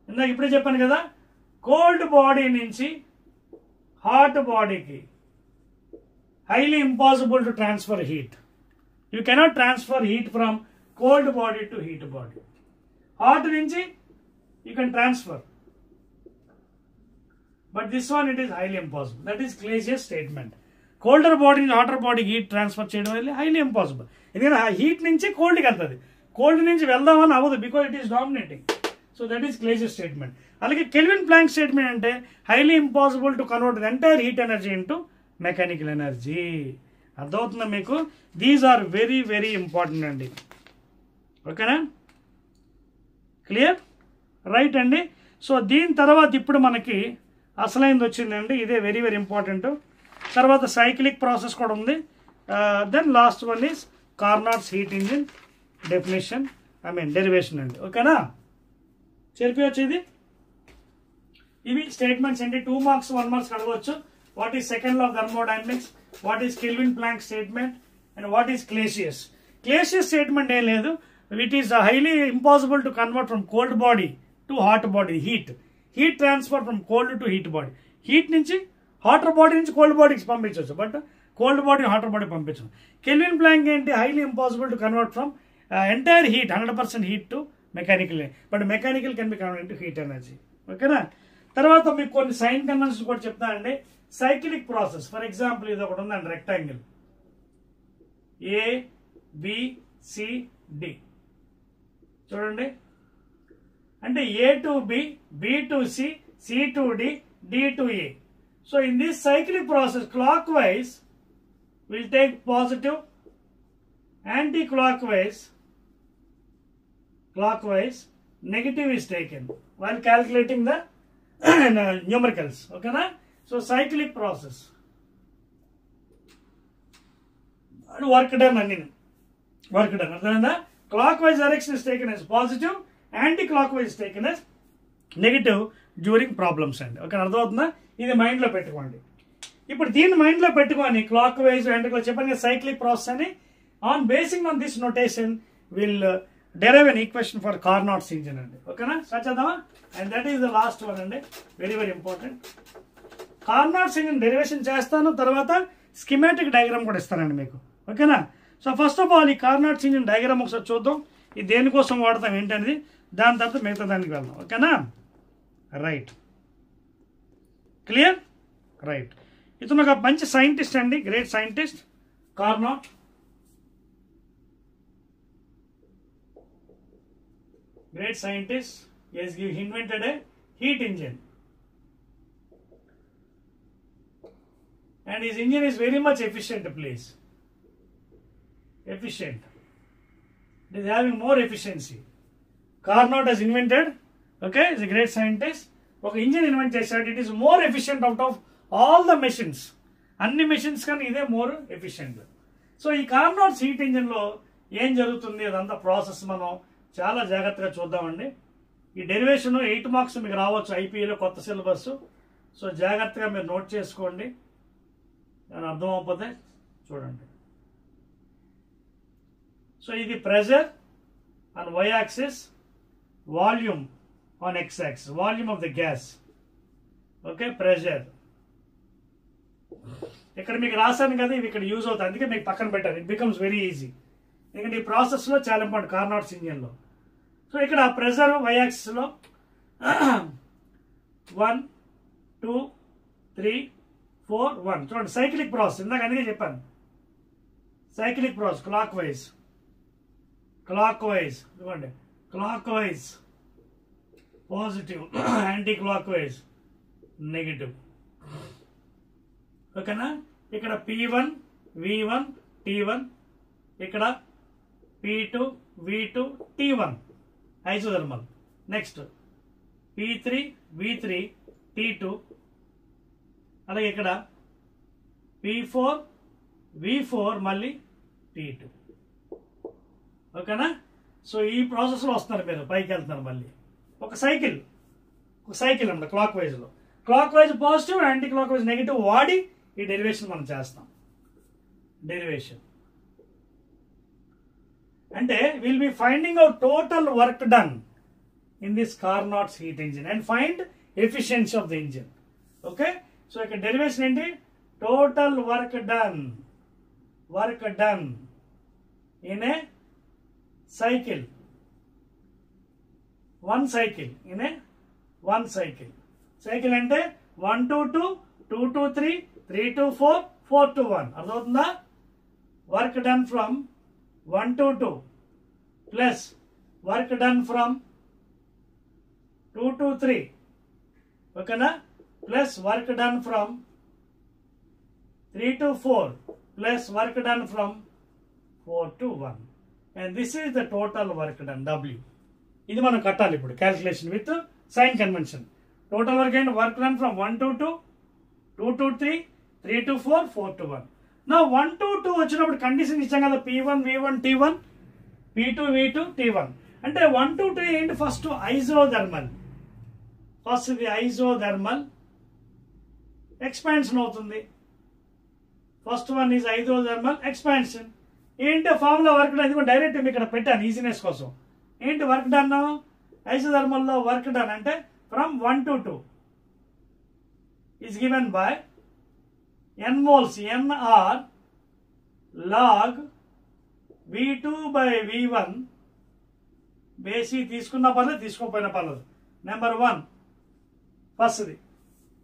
ఇందాక ఇప్పుడే చెప్పాను కదా, cold body నుంచి hot బాడీకి highly impossible to transfer heat. You cannot transfer heat from cold body to heat body. Hot నుంచి you can transfer, but this one it is highly impossible. That is Clausius statement. Colder body నుంచి hotter body heat transfer చేయడం వల్ల highly impossible. ఎందుకంటే heat నుంచి కోల్డ్కి వెళ్తుంది, cold నుంచి వెళ్దామని అవ్వదు because it is dominating. So that is Clausius statement. అలాగే కెల్విన్ ప్లాంక్ స్టేట్మెంట్ అంటే highly impossible to convert the entire heat energy into mechanical energy. అర్థమవుతుందా మీకు? These are very very important అండి. ఓకేనా? క్లియర్ రైట్ అండి. సో దీని తర్వాత ఇప్పుడు మనకి అసలైంది వచ్చిందండి, ఇదే వెరీ వెరీ ఇంపార్టెంట్. తర్వాత సైక్లిక్ ప్రాసెస్ కూడా ఉంది. Then last one is Carnot's heat engine definition derivation అండి. ఓకేనా? చెప్పవచ్చు. ఇవి స్టేట్మెంట్స్ అండి. 2 మార్క్స్ 1 మార్క్స్ అడగవచ్చు. What is second law of thermodynamics, what is Kelvin Planck statement and what is Clausius. Clausius statement ఏం లేదు, it is highly impossible to convert from cold body to hot body. Heat transfer from cold to heat body. Heat నుంచి hotter body నుంచి cold బాడీకి పంపించవచ్చు, but cold body hotter body పంపించవచ్చు. Kelvin Planck ఏంటి, highly impossible to convert from entire heat 100% heat to mechanical, but mechanical can be convert to heat energy. ఓకేనా? తర్వాత మీకు కొన్ని సైన్ కన్వెన్షన్స్ కూడా చెప్తానండి. సైక్లిక్ ప్రాసెస్, ఫర్ ఎగ్జాంపుల్ ఇది ఒకటి ఉందండి, రెక్టాంగిల్ ABCD చూడండి. అంటే A to B, B to C, C to D, D to A. So in this cyclic process, clockwise will take positive, anti-clockwise negative is taken while calculating the numericals. Okay na? So cyclic process. Work done అన్ని work done అర్థమైందా. Clockwise direction is taken as positive, anticlockwise taken as negative during problems అండి. Okay అర్థమవుతుందా. ఇది మైండ్లో పెట్టుకోండి. ఇప్పుడు దీన్ని మైండ్లో పెట్టుకొని క్లాక్ వైజ్ యాంటీ క్లాక్ చెప్పండి సైక్లిక్ ప్రాసెస్ అని on basing on this notation will derive an equation for Carnot's engine అండి. ఓకేనా స్టార్ట్ చేద్దామా. And that is the last one అండి, very very important. Carnot's engine derivation చేస్తాను, తర్వాత schematic diagram కూడా ఇస్తానండి మీకు. ఓకేనా. సో ఫస్ట్ ఆఫ్ ఆల్ ఈ కార్నాట్స్ ఇంజిన్ డయాగ్రామ్ ఒకసారి చూద్దాం, ఇది దేనికోసం వాడతాం ఏంటనేది, దాని తర్వాత మిగతా దానికి వెళ్దాం. ఓకేనా. Right, clear. రైట్, ఇతను ఒక మంచి సైంటిస్ట్ అండి, great scientist Carnot. Great scientist, he invented a heat engine, and his engine is very much efficient, please. Efficient. It is having more efficiency. Carnot has invented, okay, is a great scientist. Okay, engine invent chesadu, it is more efficient out of all the machines. Anni machines kan ide more efficient. So ee Carnot's heat engine lo em jarugutundi adantha process మనం చాలా జాగ్రత్తగా చూద్దామండి. ఈ derivation 8 marks మీకు రావచ్చు ఐపీఏలో, కొత్త syllabus. So జాగ్రత్తగా మీరు నోట్ చేసుకోండి, దాని అర్థం అవ్వకపోతే చూడండి. సో ఇది pressure on Y axis, volume on X axis, volume of the gas. Okay, pressure ఇక్కడ మీకు రాశాను కదా, ఇవి ఇక్కడ యూజ్ అవుతాయి, అందుకే మీకు పక్కన పెట్టారు. ఇట్ బికమ్స్ వెరీ ఈజీ, ఎందుకంటే ఈ ప్రాసెస్లో చాలా ఇంపార్టెంట్ కార్నాట్స్ ఇంజిన్లో. సో ఇక్కడ ప్రెషర్ వై యాక్సిస్లో 1 2 3 4 1 చూడండి, సైక్లిక్ ప్రాసెస్. ఇందాక అందుకే చెప్పాను సైక్లిక్ ప్రాసెస్. క్లాక్ వైజ్ ఇవ్వండి, clock wise positive, anticlockwise negative. ఓకేనా. ఇక్కడ P1 V1 T1, ఇక్కడ P2 V2 T1 isothermal. Next P3 V3 T2, అలాగే ఇక్కడ P4 V4 మళ్ళీ T2. ఓకేనా. సో ఈ ప్రాసెస్లో వస్తున్నారు మీరు, పైకి వెళ్తున్నారు. మళ్ళీ ఒక సైకిల్ అన్నమాట క్లాక్ వైజ్లో. Clockwise positive, anticlockwise negative వాడి ఈ డెరివేషన్ మనం చేస్తాం. డెరివేషన్ అంటే will be finding out total work done in this Carnot's heat engine and find efficiency of the engine. Okay. So ఇక్కడ డెరివేషన్ ఏంటి, total work done in a cycle, one cycle. Cycle అంటే 1 to 2, 2 to 3, 3 to 4, 4 to 1. అర్థమవుతుందా. Work done from 1 to 2 plus work done from 2 to 3, ఓకేనా, plus work done from 3 to 4 plus work done from 4 to 1, and this is the total work done, W. ఇది మనం కట్టాలి ఇప్పుడు calculation with sign convention. Total work done from 1 to 2, 2 to 3, 3 to 4, 4 to 1. నా 1 to 2 వచ్చినప్పుడు condition ఇచ్చాం కదా, P1 V1 T1, P2 V2 T1. అంటే 1 to 2 ఏంటి, ఫస్ట్ ఐజోథర్మల్. ఫస్ట్ ఇది ఐజోథర్మల్ ఎక్స్పాన్షన్ అవుతుంది. First one is isothermal expansion. ఏంటి formula work done, ఇది డైరెక్ట్ మీకు ఇక్కడ పెట్టాను ఈజీనెస్ కోసం. ఏంటి వర్క్ డన్, ఐజోథర్మల్లో వర్క్ డన్ అంటే from 1 to 2 is given by n moles nr log V2 by V1 బేసి తీసుకున్నా పర్లేదు, తీసుకోకపోయినా పర్లేదు. నెంబర్ 1 ఫస్ట్ది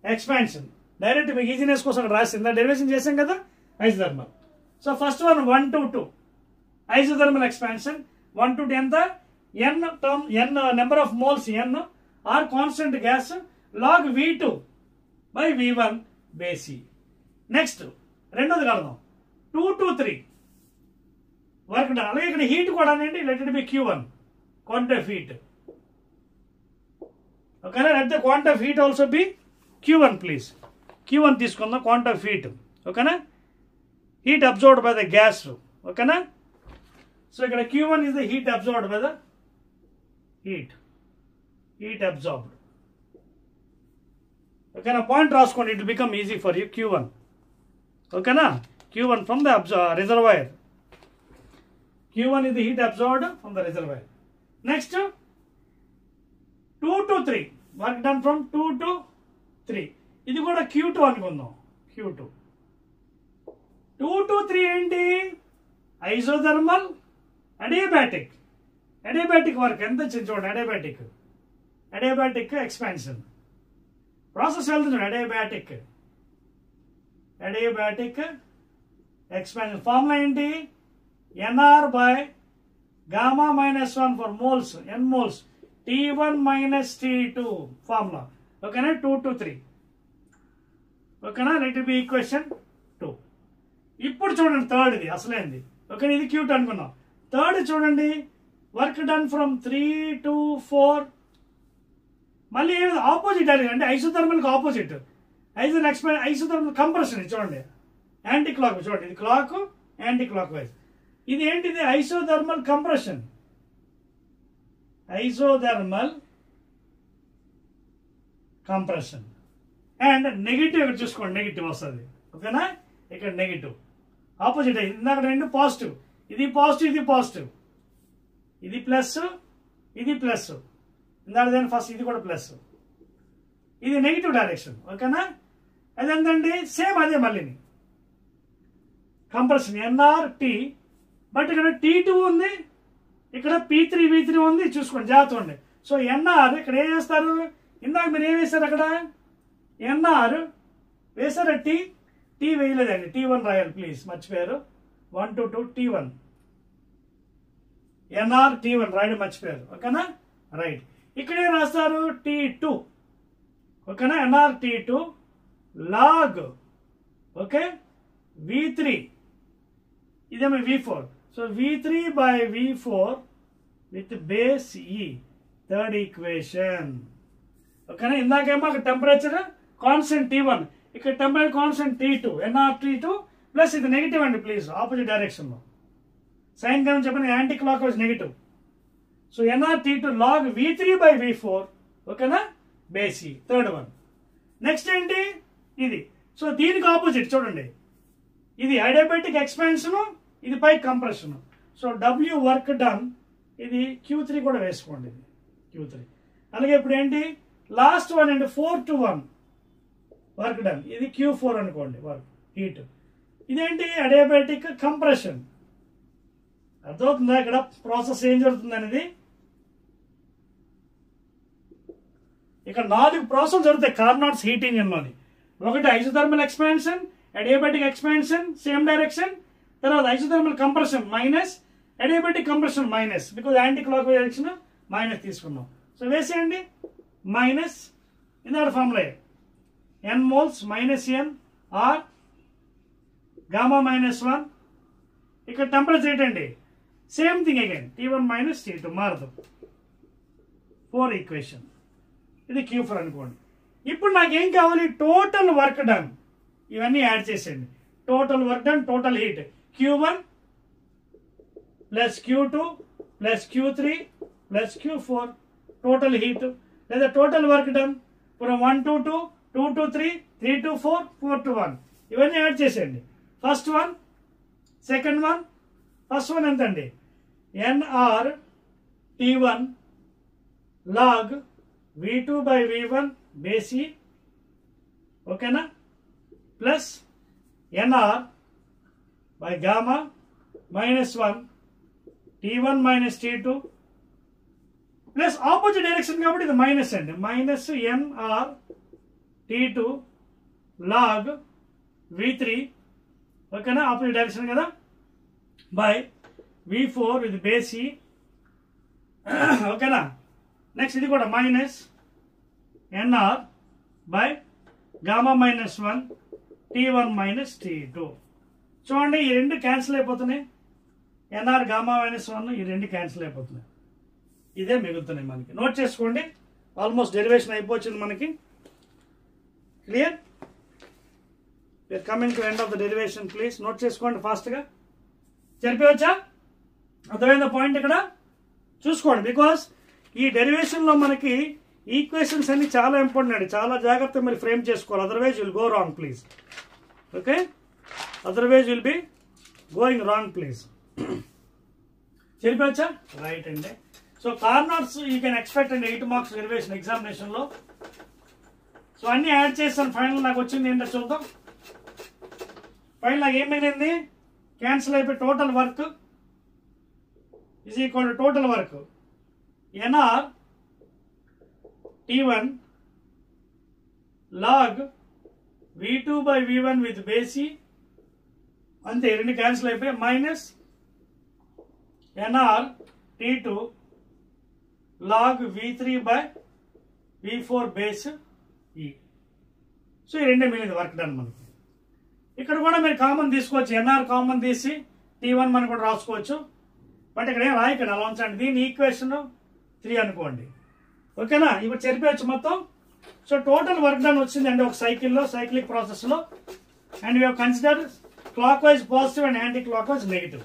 ఎక్స్పాన్షన్, డైరెక్ట్ మీకు ఈజీనెస్ కోసం రాసిందా, డెరివేషన్ చేసాం కదా isothermal. So first one 1 to 2 isothermal expansion. 1 to 2 ఎంత, n number of moles n R constant gas log V2 by V1 బేసి. నెక్స్ట్ రెండోది కడదాం, 2 to 3 వర్క్ డన్. అలాగే ఇక్కడ హీట్ కూడా అండి, let it be Q1 quantity of heat. ఓకేనా. Let the quantity of heat also be Q1 please. Q1 తీసుకుందాం quantity of heat. ఓకేనా. heat absorbed by the gas. ఓకేనా? సో ఇక్కడ Q1 is the heat absorbed by the heat absorbed. ఓకేనా? Point రాసుకోండి, it will become easy for you. Q1. ఓకేనా? Q1 from the reservoir. Q1 is the heat absorbed from the reservoir. Next, 2 to 3. Work done from 2 to 3. ఇది కూడా Q2 అనుకుందాం. Q2. 2 to 3 ఏంటి? Isothermal adiabatic. Adiabatic work ఎంత చూడండి. Adiabatic expansion process వెళ్తుంది. Adiabatic expansion formula ఏంటి? NR by gamma minus 1 for moles, n moles, T1 minus T2 formula. ఓకేనా? 2 to 3. ఓకేనా? Let it B equation 2. ఇప్పుడు చూడండి థర్డ్ది అసలేంది. ఓకే, ఇది Q2 అనుకున్నాం. థర్డ్ చూడండి, వర్క్ డన్ ఫ్రమ్ 3 to 4. మళ్ళీ ఏమి ఆపోజిట్ అని అంటే ఐసోథర్మల్కి ఆపోజిట్. ఐసోథర్మల్ కంప్రెషన్ చూడండి, యాంటీ క్లాక్. చూడండి, ఇది క్లాక్, యాంటీ క్లాక్ వైజ్. ఇది ఏంటిది? Isothermal compression. అండ్ నెగిటివ్ ఇక్కడ చూసుకోండి, నెగిటివ్ వస్తుంది. ఓకేనా? ఇక్కడ నెగిటివ్ ఆపోజిట్ అయింది. ఇందాక రెండు పాజిటివ్, ఇది పాజిటివ్, ఇది పాజిటివ్, ఇది ప్లస్, ఇది ప్లస్. ఇందాక దాని ఫస్ట్ ఇది కూడా ప్లస్, ఇది నెగిటివ్ డైరెక్షన్. ఓకేనా? అదేంటండి సేమ్ అదే మళ్ళీని కంప్రెషన్ NRT. బట్ ఇక్కడ T2 ఉంది, ఇక్కడ P3 V3 ఉంది. చూసుకోండి, జాగ్రత్త ఉండి. సో NR ఇక్కడ ఏం చేస్తారు? ఇందాక మీరు ఏం వేశారు? అక్కడ NR వేశారు, T వేయలేదండి. T1 రాయాలి ప్లీజ్, మర్చిపోయారు. 1 to 2 T1, NR T1 రాయడం మర్చిపోయారు. ఓకేనా? రైట్. ఇక్కడే రాస్తారు T2. ఓకేనా? NR T2 log. Okay, V3 ఇదేమో V4. So V3 by V4 with base E, third equation. ఓకేనా? ఇందాకేమో అక్కడ టెంపరేచర్ కాన్స్టెంట్ T1, ఇక్కడ temperature constant T2, NR T2 plus ఇది నెగిటివ్ అండి ప్లీజ్, ఆపోజిట్ డైరెక్షన్లో. సైన్ కనుక చెప్పండి, anti clock wise negative. So NR T2 log V3 by V4. ఓకేనా? Base E, third one. Next ఏంటి? ఇది. సో దీనికి ఆపోజిట్ చూడండి, ఇది అడియాబాటిక్ ఎక్స్పాన్షన్, ఇది పై compression. So W work done, ఇది Q3 కూడా వేసుకోండి, ఇది Q3. అలాగే ఇప్పుడు ఏంటి? లాస్ట్ వన్ అండి, 4 to 1 వర్క్ డన్, ఇది Q4 అనుకోండి వర్క్ హీట్. ఇదేంటి? Adiabatic compression. అర్థమవుతుందా ఇక్కడ ప్రాసెస్ ఏం జరుగుతుంది అనేది? ఇక్కడ 4 ప్రాసెస్ జరుగుతాయి కార్నాట్స్ హీట్ ఇంజిన్లోని. ఒకటి isothermal expansion, adiabatic expansion same direction, తర్వాత isothermal compression minus, adiabatic compression minus, because anticlockwise direction minus తీసుకున్నాం. సో వేసేయండి మైనస్, ఇందాక formula n moles minus n or gamma minus 1. ఇక్కడ టెంపరేచర్ ఏంటండి? Same thing again, T1 minus T2 మారదు. 4 equation. ఇది Q4 అనుకోండి. ఇప్పుడు నాకేం కావాలి? Total work done. ఇవన్నీ యాడ్ చేసేయండి. Total work done, total heat Q1 plus Q2 plus Q3 plus Q4 total heat, లేదా total work done from 1 to 2, 2 to 3, 3 to 4, 4 to 1. ఇవన్నీ యాడ్ చేసేయండి. First one, second one. First one ఎంతండి? NR T1 log V2 by V1 base E. ఓకేనా? Plus NR by gamma minus 1 T1 minus T2 plus opposite direction కాబట్టి ఇది minus అండి, minus NR T2 log V3. ఓకేనా? Opposite direction కదా, by V4 ఇది base E. ఓకేనా? Next ఇది కూడా minus NR by gamma minus 1 T1 minus T2. చూడండి, ఈ రెండు క్యాన్సిల్ అయిపోతున్నాయి. NR గామా మైనస్ 1 ఈ రెండు క్యాన్సిల్ అయిపోతున్నాయి. ఇదే మిగులుతున్నాయి మనకి. నోట్ చేసుకోండి, ఆల్మోస్ట్ డెరివేషన్ అయిపోయింది మనకి. Clear? We're coming to end of the derivation. Please note చేసుకోండి ఫాస్ట్గా. జరిపేవచ్చా? అర్థమైందా పాయింట్? ఇక్కడ చూసుకోండి. బికాస్ ఈ డెరివేషన్లో మనకి ఈక్వేషన్స్ అన్ని చాలా ఇంపార్టెంట్ అండి. చాలా జాగ్రత్తగా మీరు ఫ్రేమ్ చేసుకోవాలి. Otherwise will go wrong please. Okay, otherwise will be going wrong please. చెప్పవచ్చా? రైట్ అండి. So corners you can expect అండి 8 మార్క్స్ డెరివేషన్ ఎగ్జామినేషన్లో. సో అన్ని యాడ్ చేస్తాను. ఫైనల్ నాకు వచ్చింది ఏంటో చూద్దాం. ఫైనల్ నాకు ఏమైంది? క్యాన్సిల్ అయిపోయి total work is equal to total work NR T1 log V2 by V1 with base E అంతే, రెండు క్యాన్సిల్ అయిపోయి minus NR T2 log V3 by V4 base E. So ఈ రెండే మిగిలింది వర్క్ డన్ మనకి. ఇక్కడ కూడా మీరు కామన్ తీసుకోవచ్చు. NR కామన్ తీసి T1 మనం కూడా రాసుకోవచ్చు. బట్ ఇక్కడ ఏం రాయకండి, అలా ఉంచండి. దీని ఈక్వేషన్ 3 అనుకోండి. ఓకేనా? ఇప్పుడు చెరిపేయచ్చు మొత్తం. సో టోటల్ వర్క్ డన్ వచ్చిందండి ఒక సైకిల్లో, సైక్లిక్ ప్రాసెస్లో. And we have considered clock wise positive and anti clock wise negative.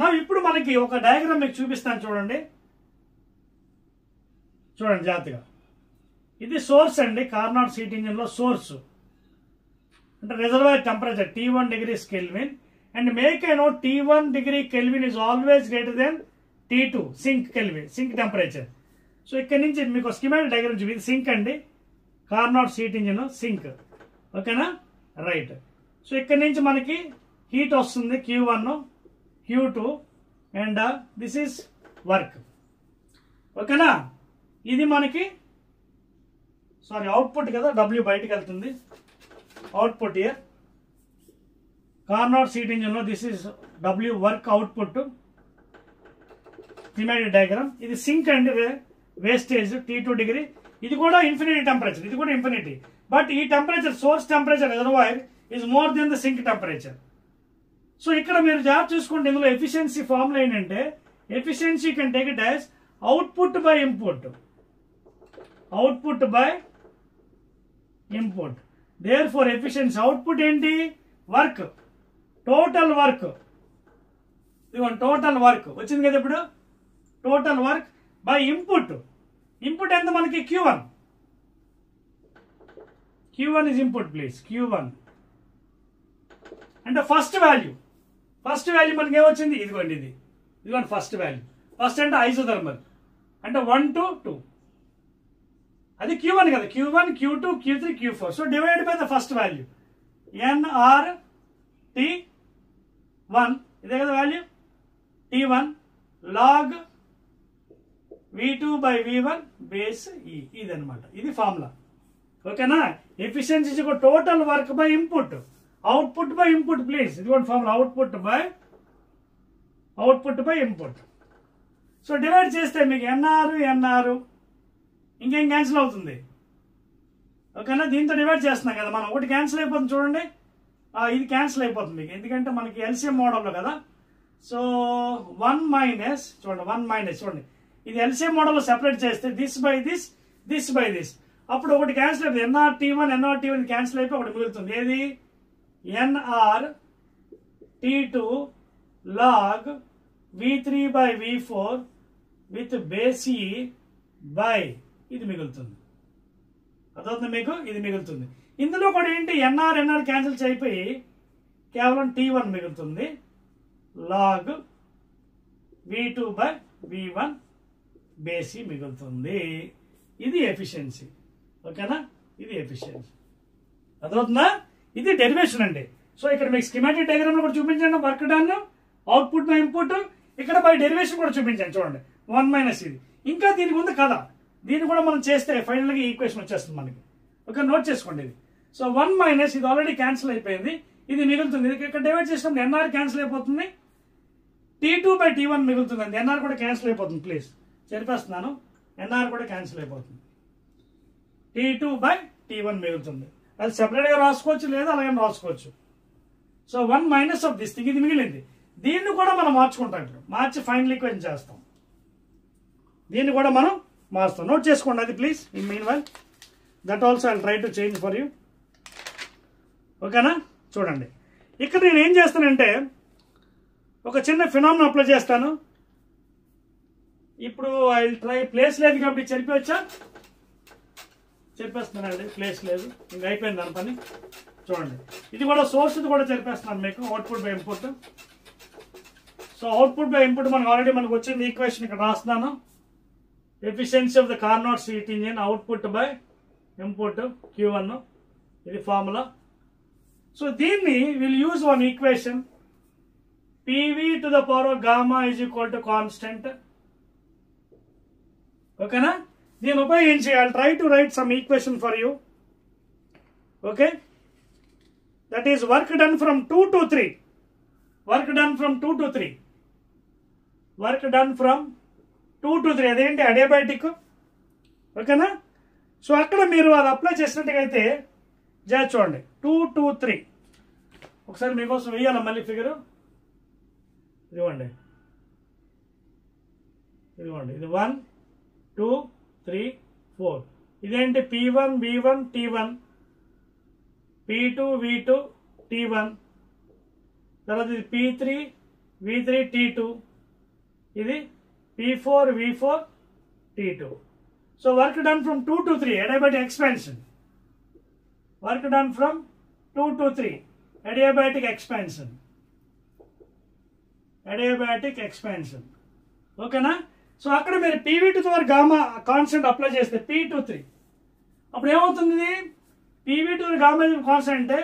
నా ఇప్పుడు మనకి ఒక డయాగ్రామ్ మీకు చూపిస్తాను చూడండి. చూడండి జాగ్రత్తగా. ఇది సోర్స్ అండి. కార్నాట్ హీట్ ఇంజిన్లో సోర్స్ అంటే reservoir temperature T1 degrees Kelvin. And make I note T1 degree Kelvin is always greater then T2 sink Kelvin, sink temperature. So ఇక్కడ నుంచి మీకు స్కీమాటిక్ డయాగ్రామ్ చూపి, ఇది సింక్ అండి, కార్నాట్ హీట్ ఇంజిన్ సింక్. ఓకేనా? Right. So ఇక్కడ నుంచి మనకి హీట్ వస్తుంది Q1, Q2 and this is work. ఓకేనా? ఇది మనకి అవుట్పుట్ కదా, W బయటకు వెళ్తుంది. అవుట్పుట్ ఇయర్ కార్నాట్ హీట్ ఇంజిన్లో this is W work output. Schematic diagram. ఇది సింక్ అండి, వేస్టేజ్ T2 degree. ఇది కూడా ఇన్ఫినిటీ టెంపరేచర్, ఇది కూడా ఇన్ఫినిటీ. బట్ ఈ temperature source temperature reservoir is more than the sink temperature. So ఇక్కడ మీరు జాగ్రత్త చూసుకుంటే ఇందులో ఎఫిషియన్సీ ఫార్ములా ఏంటంటే, efficiency can take it as output by input. Output by input. Therefore efficiency output ఏంటి? Work, total work. ఇదిగోండి total work వచ్చింది కదా ఇప్పుడు. Total work by input. Input ఎంత మనకి? Q1. Q1 is input please. Q1 అంటే first value. First value మనకి ఏమొచ్చింది? ఇదిగోండి ఇది. ఇదిగోండి ఫస్ట్ వాల్యూ. ఫస్ట్ అంటే ఐసోథర్మల్ అంటే 1 to 2. అది Q1 కదా. Q1, Q2, Q3, Q4. So divide by the first value NR T1. ఇదే కదా value. T1 log V2 by V1 base E. ఇది అనమాట, ఇది ఫార్ములా. ఓకేనా? Efficiency total work by input, output by input please. ఇది కూడా formula, output by input. So divide చేస్తే మీకు NR ఇంకేం క్యాన్సిల్ అవుతుంది. ఓకేనా? దీంతో డివైడ్ చేస్తున్నాం కదా మనం. ఒకటి క్యాన్సిల్ అయిపోతుంది చూడండి, ఇది క్యాన్సిల్ అయిపోతుంది మీకు, ఎందుకంటే మనకి LCM మోడల్లో కదా. సో 1 మైనస్ చూడండి, 1 మైనస్ చూడండి, ఇది LCM మోడల్లో సెపరేట్ చేస్తే this by this, this by this. అప్పుడు ఒకటి క్యాన్సిల్ అయిపోతుంది. NR T1 క్యాన్సిల్ అయిపోయి ఒకటి మిగులుతుంది. ఏది? NR T2 log V3 by V4 with base E by ఇది మిగులుతుంది. అదవుతుంది మీకు, ఇది మిగులుతుంది. ఇందులో కూడా ఏంటి? NR క్యాన్సిల్ అయిపోయి కేవలం T1 మిగులుతుంది. log V2 by V1 బేసి మిగులుతుంది. ఇది ఎఫిషియన్సీ. ఓకేనా? ఇది ఎఫిషియన్సీ. అర్థమవుతుందా? ఇది డెరివేషన్ అండి. సో ఇక్కడ మీకు స్కీమాటిక్ డయాగ్రామ్ లో కూడా చూపించండి work done, output by input. ఇక్కడ బై డెరివేషన్ కూడా చూపించండి చూడండి. 1 మైనస్ ఇది. ఇంకా దీనికి ఉంది కదా, దీన్ని కూడా మనం చేస్తే ఫైనల్ గా ఈక్వేషన్ వచ్చేస్తుంది మనకి. ఓకే, నోట్ చేసుకోండి ఇది. సో 1 మైనస్ ఇది ఆల్రెడీ క్యాన్సిల్ అయిపోయింది, ఇది మిగులుతుంది. ఇక్కడ డివైడ్ చేసినప్పుడు NR క్యాన్సిల్ అయిపోతుంది, T2 by T1 మిగులుతుంది అండి. NR కూడా క్యాన్సిల్ అయిపోతుంది ప్లీజ్, చెప్పేస్తున్నాను. NR కూడా క్యాన్సిల్ అయిపోతుంది, T2 by T1 మిగులుతుంది. అది సెపరేట్ గా రాసుకోవచ్చు లేదా అలాగే రాసుకోవచ్చు. So 1 minus of this thing, ఇది మిగిలింది. దీన్ని కూడా మనం మార్చుకుంటాం. ఇప్పుడు మార్చి ఫైనల్ ఈక్వేషన్ చేస్తాం. దీన్ని కూడా మనం మార్చుతాం. నోట్ చేసుకోండి అది please. In mean while that also I try to change for you. ఓకేనా? చూడండి ఇక్కడ నేను ఏం చేస్తానంటే ఒక చిన్న ఫినామినా అప్లై చేస్తాను. ఇప్పుడు ఐ ట్రై, ప్లేస్ లేదు కాబట్టి చెరిపేయచ్చా? చెప్పేస్తున్నానండి, ప్లేస్ లేదు, ఇంకా అయిపోయింది దాని పని. చూడండి ఇది కూడా సోర్స్ కూడా చెప్పేస్తున్నాను మీకు, output by input. So output by input మనకు ఆల్రెడీ మనకు వచ్చింది ఈక్వేషన్ ఇక్కడ రాస్తున్నాను. Efficiency of the Carnot heat engine output by input Q1, ఇది ఫార్ములా. సో దీన్ని will use one equation, PV to the power of gamma is equal to constant. ఓకేనా? దీన్ని ఉపయోగించి I'll try to write some equation for you. Okay, that is work done from 2 to 3. Work done from 2 to 3. Work done from 2 to 3. అదేంటి adiabatic. ఓకేనా? So అక్కడ మీరు అది apply చేసినట్టుగా అయితే చూడండి 2 to 3. ఒకసారి మీకోసం వేయాలి మళ్ళీ ఫిగరు. ఇదిగోండి ఇది 1 2 3 4. ఇదేంటి P1 V1 T1, P2 V2 T1, తర్వాత ఇది P3 V3 T2, ఇది P4 V4 T2. So work done from 2 to 3 adiabatic expansion. Work done from 2 to 3 adiabatic expansion. adiabatic expansion. ఓకేనా? సో అక్కడ మీరు PV to the power gamma constant apply చేస్తే P to 3 అప్పుడు ఏమవుతుంది? PV to the gamma constant అంటే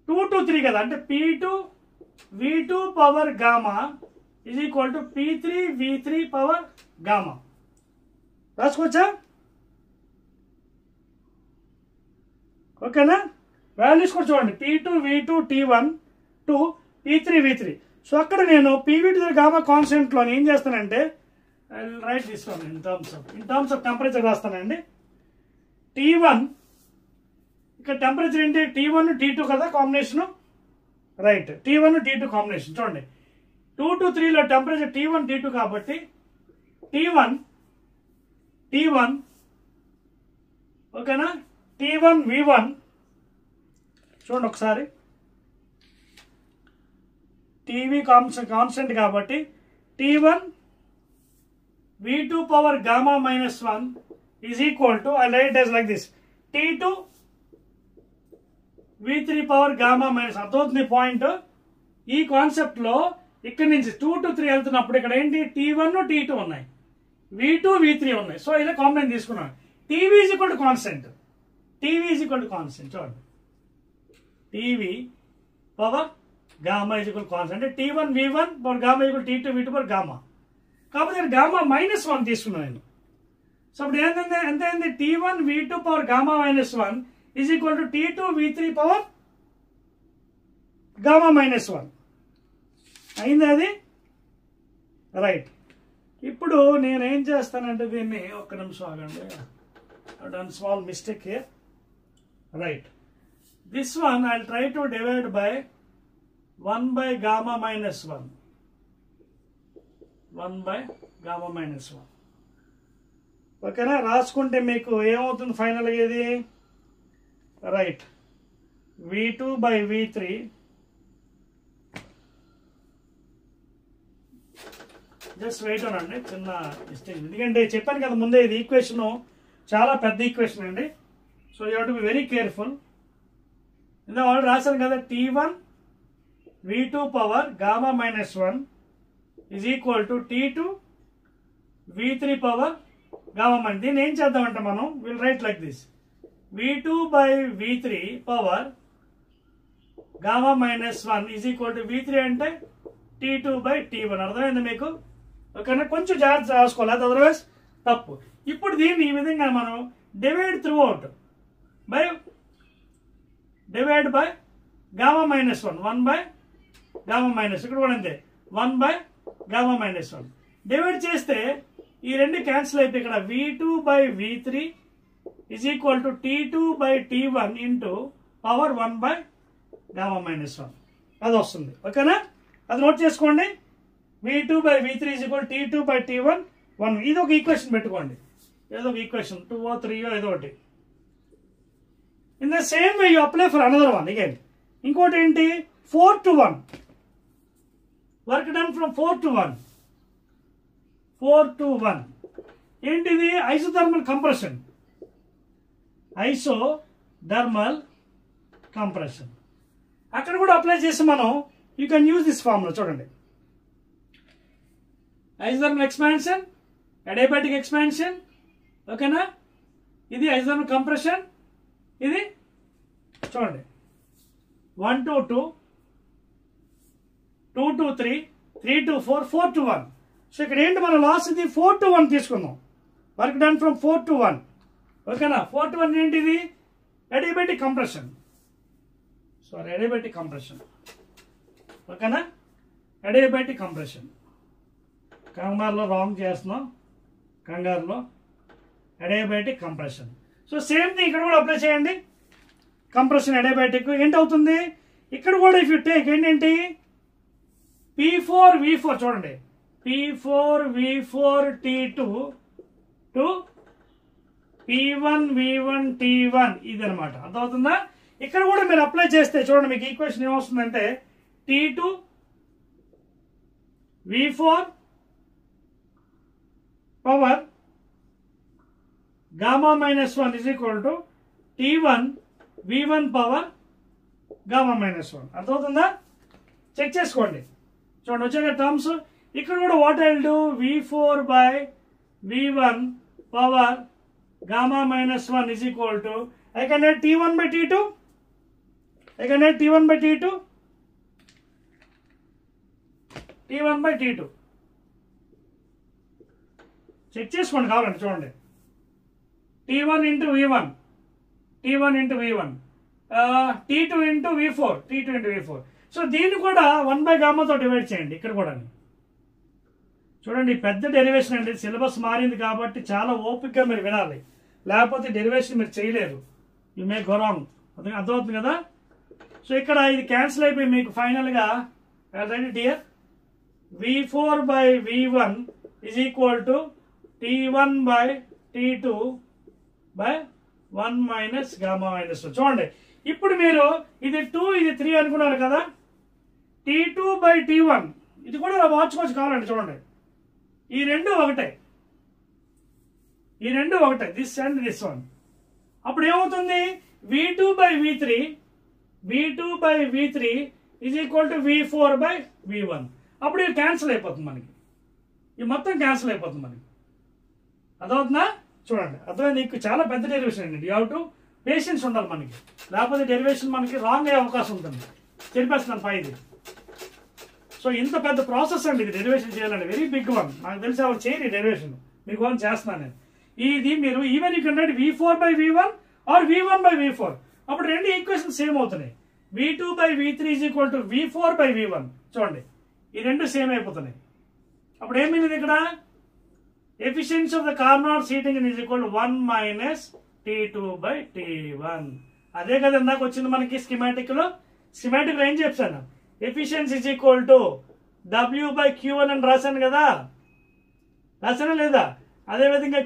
2 to 3 కదా, అంటే P2 V2 power gamma is equal to P3 V3 power gamma. రాసుకోవచ్చా? ఓకేనా? వాల్యూస్ కూడా చూడండి, P2 V2 T1 to P3 V3. So అక్కడ నేను PV to the gamma constant లో ఏం చేస్తానంటే I will write this one in terms of temperature రాస్తానండి. T1 ఇక్కడ టెంపరేచర్ ఏంటి? T1 T2 కదా combination, right? T1 T2 combination. చూడండి 2 to 3 లో టెంపరేచర్ T1 T2 కాబట్టి T1 ఓకేనా, T1 V1. చూడండి ఒకసారి, TV కాన్స్టెంట్ కాబట్టి T1 V2 power gamma minus 1 is equal to, I right as like this, T2 V3 power gamma minus. అర్థమవుతుంది point? ఈ concept లో ఇక్కడ నుంచి 2 to 3 వెళ్తున్నప్పుడు ఇక్కడ ఏంటి? T1 T2 ఉన్నాయి, V2 V3 ఉన్నాయి. సో ఇలా కాంబినేషన్ తీసుకున్నాను. TV is equal to constant. చూడండి TV power gamma is equal constant అంటే T1 V1 power gamma equal T2 V2 power gamma. కాబట్టి నేను గామా మైనస్ 1 తీసుకున్నాను నేను. సో అప్పుడు ఎంత అయింది? T1 V2 power gamma minus 1 is equal to T2 V3 power gamma minus 1. అయింది అది? రైట్. ఇప్పుడు నేను ఏం చేస్తానంటే దీన్ని ఒక్క నిమిషం ఆగండి, done small mistake here. Right, this one I try to divide by 1 by gamma minus 1. 1 by gamma minus 1. ఓకేనా? రాసుకుంటే మీకు ఏమవుతుంది ఫైనల్ ఇది? Right, V2 by V3 just wait అనండి, చిన్న మిస్టేక్. ఎందుకంటే చెప్పాను కదా ముందే, ఇది ఈక్వేషన్ చాలా పెద్ద ఈక్వేషన్ అండి. So you have to be very careful. ఇందా ఆల్రెడీ రాశాను కదా, T1 V2 power gamma minus 1 is equal to T2 V3 power gamma minus. దీన్ని ఏం చేద్దామంటే మనం will write like this, V2 by V3 power gamma minus 1 is equal to V3 అంటే T2 by T1. అర్థమైంది మీకు? ఓకేనా? కొంచెం జాగ్రత్త రాసుకోవాలి, అదర్వైజ్ తప్పు. ఇప్పుడు దీన్ని ఈ విధంగా మనం divide through out by gamma minus 1 by gamma minus, ఇక్కడ కూడా అంతే 1 బై గామా మైనస్ 1 డివైడ్ చేస్తే ఈ రెండు క్యాన్సిల్ అయిపోయి ఇక్కడ V2 by V3 is equal to T2 by T1 into power 1 by gamma minus 1 అది వస్తుంది. ఓకేనా? అది నోట్ చేసుకోండి. V2 by V3 is equal T2 by T1 1. ఇది ఒక ఈక్వేషన్ పెట్టుకోండి, ఏదో ఒక ఈక్వేషన్ 2 or 3 ఏదో ఒకటి. In the same way you apply for another one again. ఇంకోటి ఏంటి 4 to 1 work done from 4 to 1. 4 to 1 ఏంటిది ఐసోథర్మల్ కంప్రెషన్. ఐసోథర్మల్ కంప్రెషన్ అక్కడ కూడా అప్లై చేసి మనం you can use this formula. చూడండి, ఐసోథర్మల్ ఎక్స్పాన్షన్, అడియాబాటిక్ ఎక్స్పాన్షన్, ఓకేనా. ఇది ఐసోథర్మల్ కంప్రెషన్, ఇది చూడండి 1 to 2, 2 to 3, 3 to 4, 4 to 1. So ఇక్కడ ఏంటి మన లాస్ ఇది 4 to 1 తీసుకుందాం. వర్క్ డన్ ఫ్రమ్ 4 to 1, ఓకేనా. 4 to 1 ఏంటిది adiabatic compression, sorry adiabatic compression, ఓకేనా. అడియాబాటిక్ కంప్రెషన్ కంగారులో రాంగ్ చేస్తున్నాం, కంగారులో adiabatic compression. So same thing ఇక్కడ కూడా అప్లై చేయండి. కంప్రెషన్ అడియాబాటిక్ ఏంటవుతుంది ఇక్కడ కూడా ఇఫ్ యూ టేక్ ఏంటంటే P4V4 చూడండి, P4V4T2 టు P1V1T1 ఇది అనమాట. అర్థమవుతుందా? ఇక్కడ కూడా మీరు అప్లై చేస్తే చూడండి మీకు ఈక్వేషన్ ఏమొస్తుందంటే T2V4 power gamma minus 1 is equal to T1 V1 power gamma minus 1. అర్థమవుతుందా? చెక్ చేసుకోండి. చూడండి వచ్చాక టర్మ్స్. ఇక్కడ కూడా what I will do V4 by V1 power gamma minus 1 is equal to I can add T1 by T2. I can add T1 by T2. T1 by T2 check చేసుకోండి కావాలండి. చూడండి T1 into V1, T1 into V1, T2 into V4, T2 into V4. So దీన్ని కూడా 1 by గామాతో divide చేయండి. ఇక్కడ కూడా చూడండి పెద్ద డెరివేషన్ అండి. సిలబస్ మారింది కాబట్టి చాలా ఓపికగా మీరు వినాలి, లేకపోతే డెరివేషన్ మీరు చేయలేరు. You may go wrong. అర్థమవుతుంది కదా? సో ఇక్కడ ఇది క్యాన్సిల్ అయిపోయి మీకు ఫైనల్గా right dear V4 by V1 is equal to T1 by T2 by 1 minus gamma minus 1. చూడండి ఇప్పుడు మీరు ఇది 2 ఇది 3 అనుకున్నారు కదా, T2 by T1 ఇది కూడా మార్చుకోవచ్చు కావాలండి. చూడండి ఈ రెండు ఒకటే, ఈ రెండు ఒకటే, దిస్ అండ్ దిస్ వన్. అప్పుడు ఏమవుతుంది V2 by V3, V2 by V3 is equal to V4 by V1. అప్పుడు ఇది క్యాన్సిల్ అయిపోతుంది మనకి, ఈ మొత్తం క్యాన్సిల్ అయిపోతుంది మనకి. అర్థమవుతుందా? చూడండి అర్థమైంది. నీకు చాలా పెద్ద డెరివేషన్ అండి. యూ హ్యావ్ టు పేషెన్స్ ఉండాలి మనకి, లేకపోతే డెరివేషన్ మనకి రాంగ్ అయ్యే అవకాశం ఉంటుంది. చెప్పేస్తున్నాను పైది. సో ఇంత పెద్ద ప్రాసెస్ అండి ఇది డెరివేషన్ చేయాలండి, వెరీ బిగ్ వన్. నాకు తెలిసి ఎవరు చేయరు ఈ డెరివేషన్, మీకు వన్ చేస్తున్నాను నేను. ఇది మీరు even you can write V4 by V1 or V1 by V4. అప్పుడు రెండు ఈక్వేషన్ సేమ్ అవుతున్నాయి. V2 by V3 is equal to V4 by V1. చూడండి ఈ రెండు సేమ్ అయిపోతున్నాయి. అప్పుడు ఏమైంది ఇక్కడ efficiency of the Carnot heating is equal to 1 minus T2 by T1. అదే కదా ఇందాక వచ్చింది మనకి స్కీమాటిక్ లో. స్కీమాటిక్ లో ఏం చెప్పాను, efficiency is equal to W by Q1 అని రాశాను కదా, రాశానా లేదా? అదేవిధంగా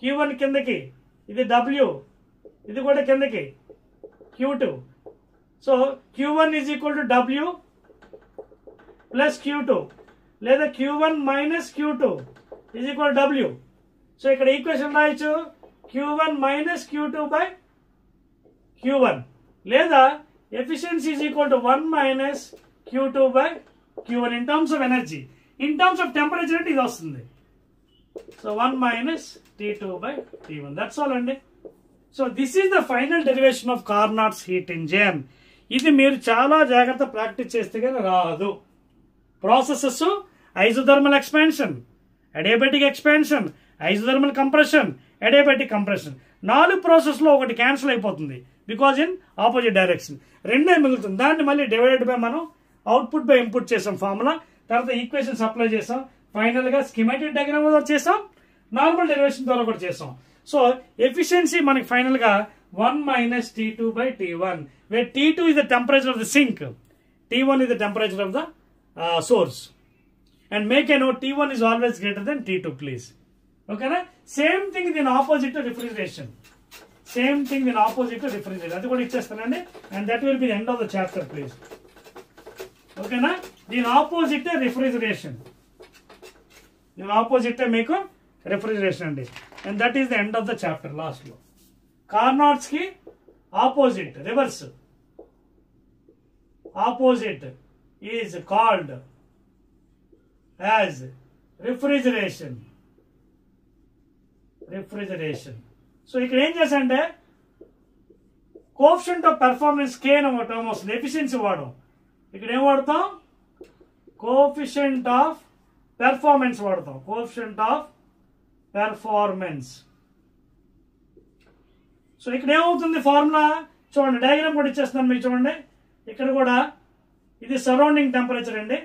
Q1 కిందకి, ఇది W, ఇది కూడా కిందకి Q2. So Q1 is equal to W plus Q2 లేదా Q1 minus Q2 is equal to W. So ఇక్కడ ఈక్వేషన్ రాయొచ్చు Q1 minus Q2 by Q1 లేదా efficiency is equal to 1 minus Q2 by Q1 in terms of energy. In terms of temperature అంటే ఇది వస్తుంది. So 1 minus T2 by T1. That's all అండి. So this is the final derivation of Carnot's heat engine. ఇది మీరు చాలా జాగ్రత్త practice చేస్తే కానీ రాదు. Processes isothermal expansion, adiabatic expansion, isothermal compression, adiabatic compression. 4 process లో ఒకటి క్యాన్సిల్ అయిపోతుంది బికాజ్ ఇన్ ఆపోజిట్ డైరెక్షన్. రెండే మిగులుతుంది. దాన్ని మళ్ళీ డివైడెడ్ బై మనం అవుట్పుట్ బై ఇన్పుట్ చేసాం ఫార్ములా, తర్వాత ఈక్వేషన్స్ అప్లై చేసాం, ఫైనల్ గా స్కీమాటిక్ డయాగ్రామ్ ద్వారా చేసాం, నార్మల్ డెరివేషన్ ద్వారా కూడా చేసాం. సో ఎఫిషియన్సీ మనకి ఫైనల్ గా 1 minus T2 by T1, where T2 is the temperature of the sink, T1 is the temperature of the source. And make a note, T1 is always greater than T2, please. Okay na? Same thing in opposite to refrigeration. Same thing దీని opposite refrigeration, అది కూడా ఇచ్చేస్తానండి. And that will be the end of the chapter please. ఓకేనా, దీని opposite refrigeration, దీని opposite మీకు refrigeration అండి. And that is the end of the chapter. Last లో కార్నాట్స్ కి opposite reverse opposite is called as refrigeration. So ఇక్కడ ఏం చేశానంటే కోఎఫిషియంట్ ఆఫ్ పెర్ఫార్మెన్స్ కే అని ఒక టర్మ్ వస్తుంది, ఎఫిషియన్సీ వాడడం. ఇక్కడ ఏం వాడతాం, కోఎఫిషియంట్ ఆఫ్ పెర్ఫార్మెన్స్ వాడతాం, కోఎఫిషియంట్ ఆఫ్ పెర్ఫార్మెన్స్. సో ఇక్కడ ఏమవుతుంది ఫార్ములా చూడండి, డయాగ్రామ్ కూడా ఇచ్చేస్తున్నాను మీకు చూడండి. ఇక్కడ కూడా ఇది సరౌండింగ్ టెంపరేచర్ అండి,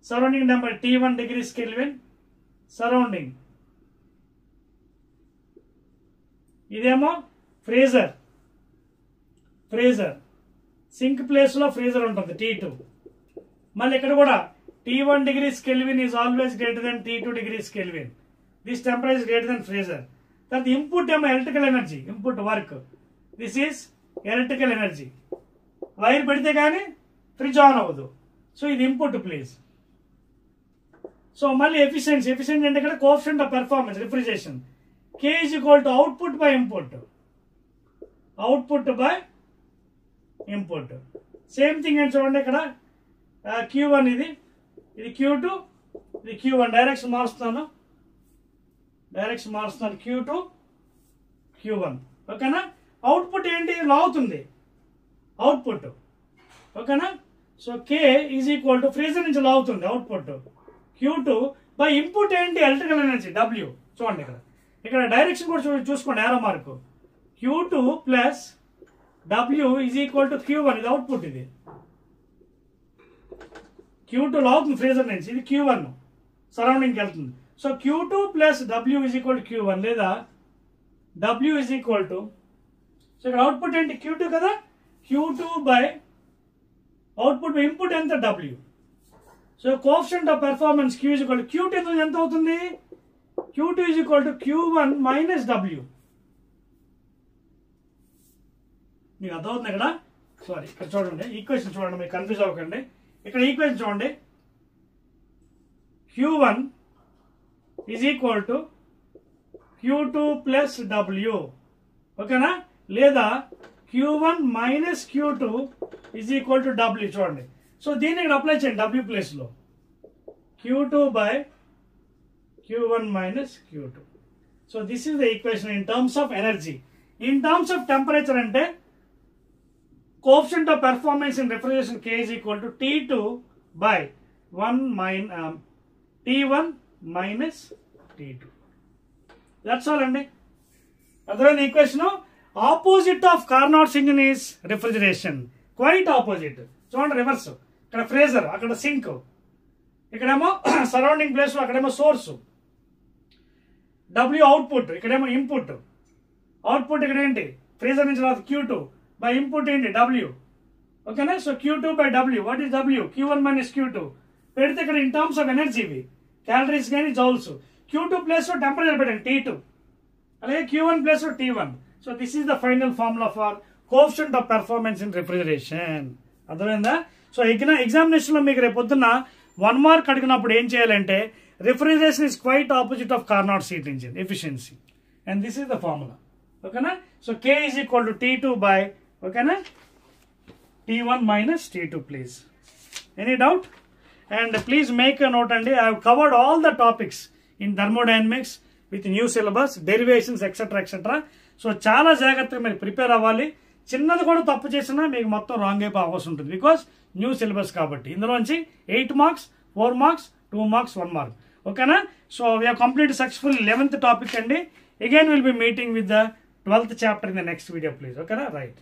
surrounding temperature T1 degrees kelvin surrounding. ఇదేమో ఫ్రీజర్, సింక్ ప్లేస్ లో ఫ్రీజర్ ఉంటుంది T2. మళ్ళీ ఇక్కడ కూడా T1 degrees kelvin is always greater then T2 degrees kelvin. This temperature is greater then freezer. తర్వాత ఇన్పుట్ ఏమో electrical energy, input work, this is electrical energy. Wire పెడితే కానీ fridge on అవ్వదు, సో ఇది ఇన్పుట్ ప్లీజ్. సో మళ్ళీ efficiency అంటే ఇక్కడ coefficient of performance refrigeration, K is equal to output by input, same thing అని చూడండి. ఇక్కడ Q1 ఇది Q2, ఇది Q1. డైరెక్షన్ మారుస్తున్నాను Q2 Q1. ఓకేనా, అవుట్పుట్ ఏంటి లాగుతుంది అవుట్పుట్. ఓకేనా, so K is equal to freezer నుంచి లాగుతుంది అవుట్పుట్ Q2 బై ఇన్పుట్ ఏంటి ఎలక్ట్రికల్ ఎనర్జీ W. చూడండి ఇక్కడ డైరెక్షన్ కూడా చూసుకోండి, arrow mark. Q2 plus W is equal to Q1, ఇది అవుట్పుట్. ఇది Q2 లాగుతుంది ఫ్రీజర్ నుంచి, ఇది Q1 సరౌండింగ్కి వెళ్తుంది. So Q2 plus W is equal to Q1 లేదా W is equal to, so ఇక్కడ అవుట్పుట్ ఏంటి Q2 కదా, Q2 by output by input ఎంత W. So coefficient of performance Q is equal to Q2 ఎంత అవుతుంది, Q2 is equal to Q1 minus W. మీకు అర్థమవుతుంది ఇక్కడ, సారీ ఇక్కడ చూడండి ఈక్వేషన్ చూడండి, మీకు కన్ఫ్యూజ్ అవ్వకండి. ఇక్కడ ఈక్వేషన్ చూడండి, Q1 is equal to Q2 plus W. ఓకేనా, లేదా Q1 minus Q2 is equal to W. చూడండి, సో దీన్ని ఇక్కడ అప్లై చేయండి W ప్లేస్ లో, Q2 by Q1 minus Q2. So this is the equation in terms of energy. In terms of temperature అంటే coefficient of performance in refrigeration K is equal to T2 by T1 minus T2. That's all అండి. Other equation opposite of Carnot's engine is refrigeration, quite opposite. చూడండి reverse, ఇక్కడ freezer, అక్కడ sync, ఇక్కడేమో surrounding place లో, అక్కడేమో source W output, ఇక్కడేమో input. Output ఇక్కడ ఏంటి ఫ్రీజర్ నుంచి రాదు Q2 బై ఇన్పుట్ ఏంటి W. ఓకేనా, so Q2 by W, what is W, Q1 minus Q2. పెడితే ఇక్కడ ఇన్ టర్మ్స్ ఆఫ్ ఎనర్జీ ఇవి క్యాలరీస్ కానీ జౌల్స్. Q2 ప్లేస్ లో టెంపరేచర్ పెట్టండి T2, అలాగే Q1 ప్లేస్ లో T1. So this is the final formula for coefficient of performance in refrigeration. అర్థమైందా? So examination లో మీకు రేపు పొద్దున్న 1 మార్క్ అడిగినప్పుడు ఏం చేయాలంటే refrigeration is quite opposite of Carnot heat engine efficiency, and this is the formula. Okay na? So K is equal to T2 by, okay na, T1 minus T2 please. Any doubt? And please make a note, and I have covered all the topics in thermodynamics with new syllabus, derivations etc. So చాలా జాగ్రత్తగా మీరు prepare అవ్వాలి. చిన్నది కూడా తప్పు చేసినా మీకు మొత్తం రాంగ్ అయిపోయే అవకాశం ఉంటుంది, బికాస్ న్యూ సిలబస్ కాబట్టి. ఇందులోంచి 8 మార్క్స్ 4 మార్క్స్ 2 మార్క్స్ 1 మార్క్. ఓకేనా? So we have complete successful 11th topic అండి. Again will be meeting with the 12th chapter in the next video please. ఓకేనా? రైట్.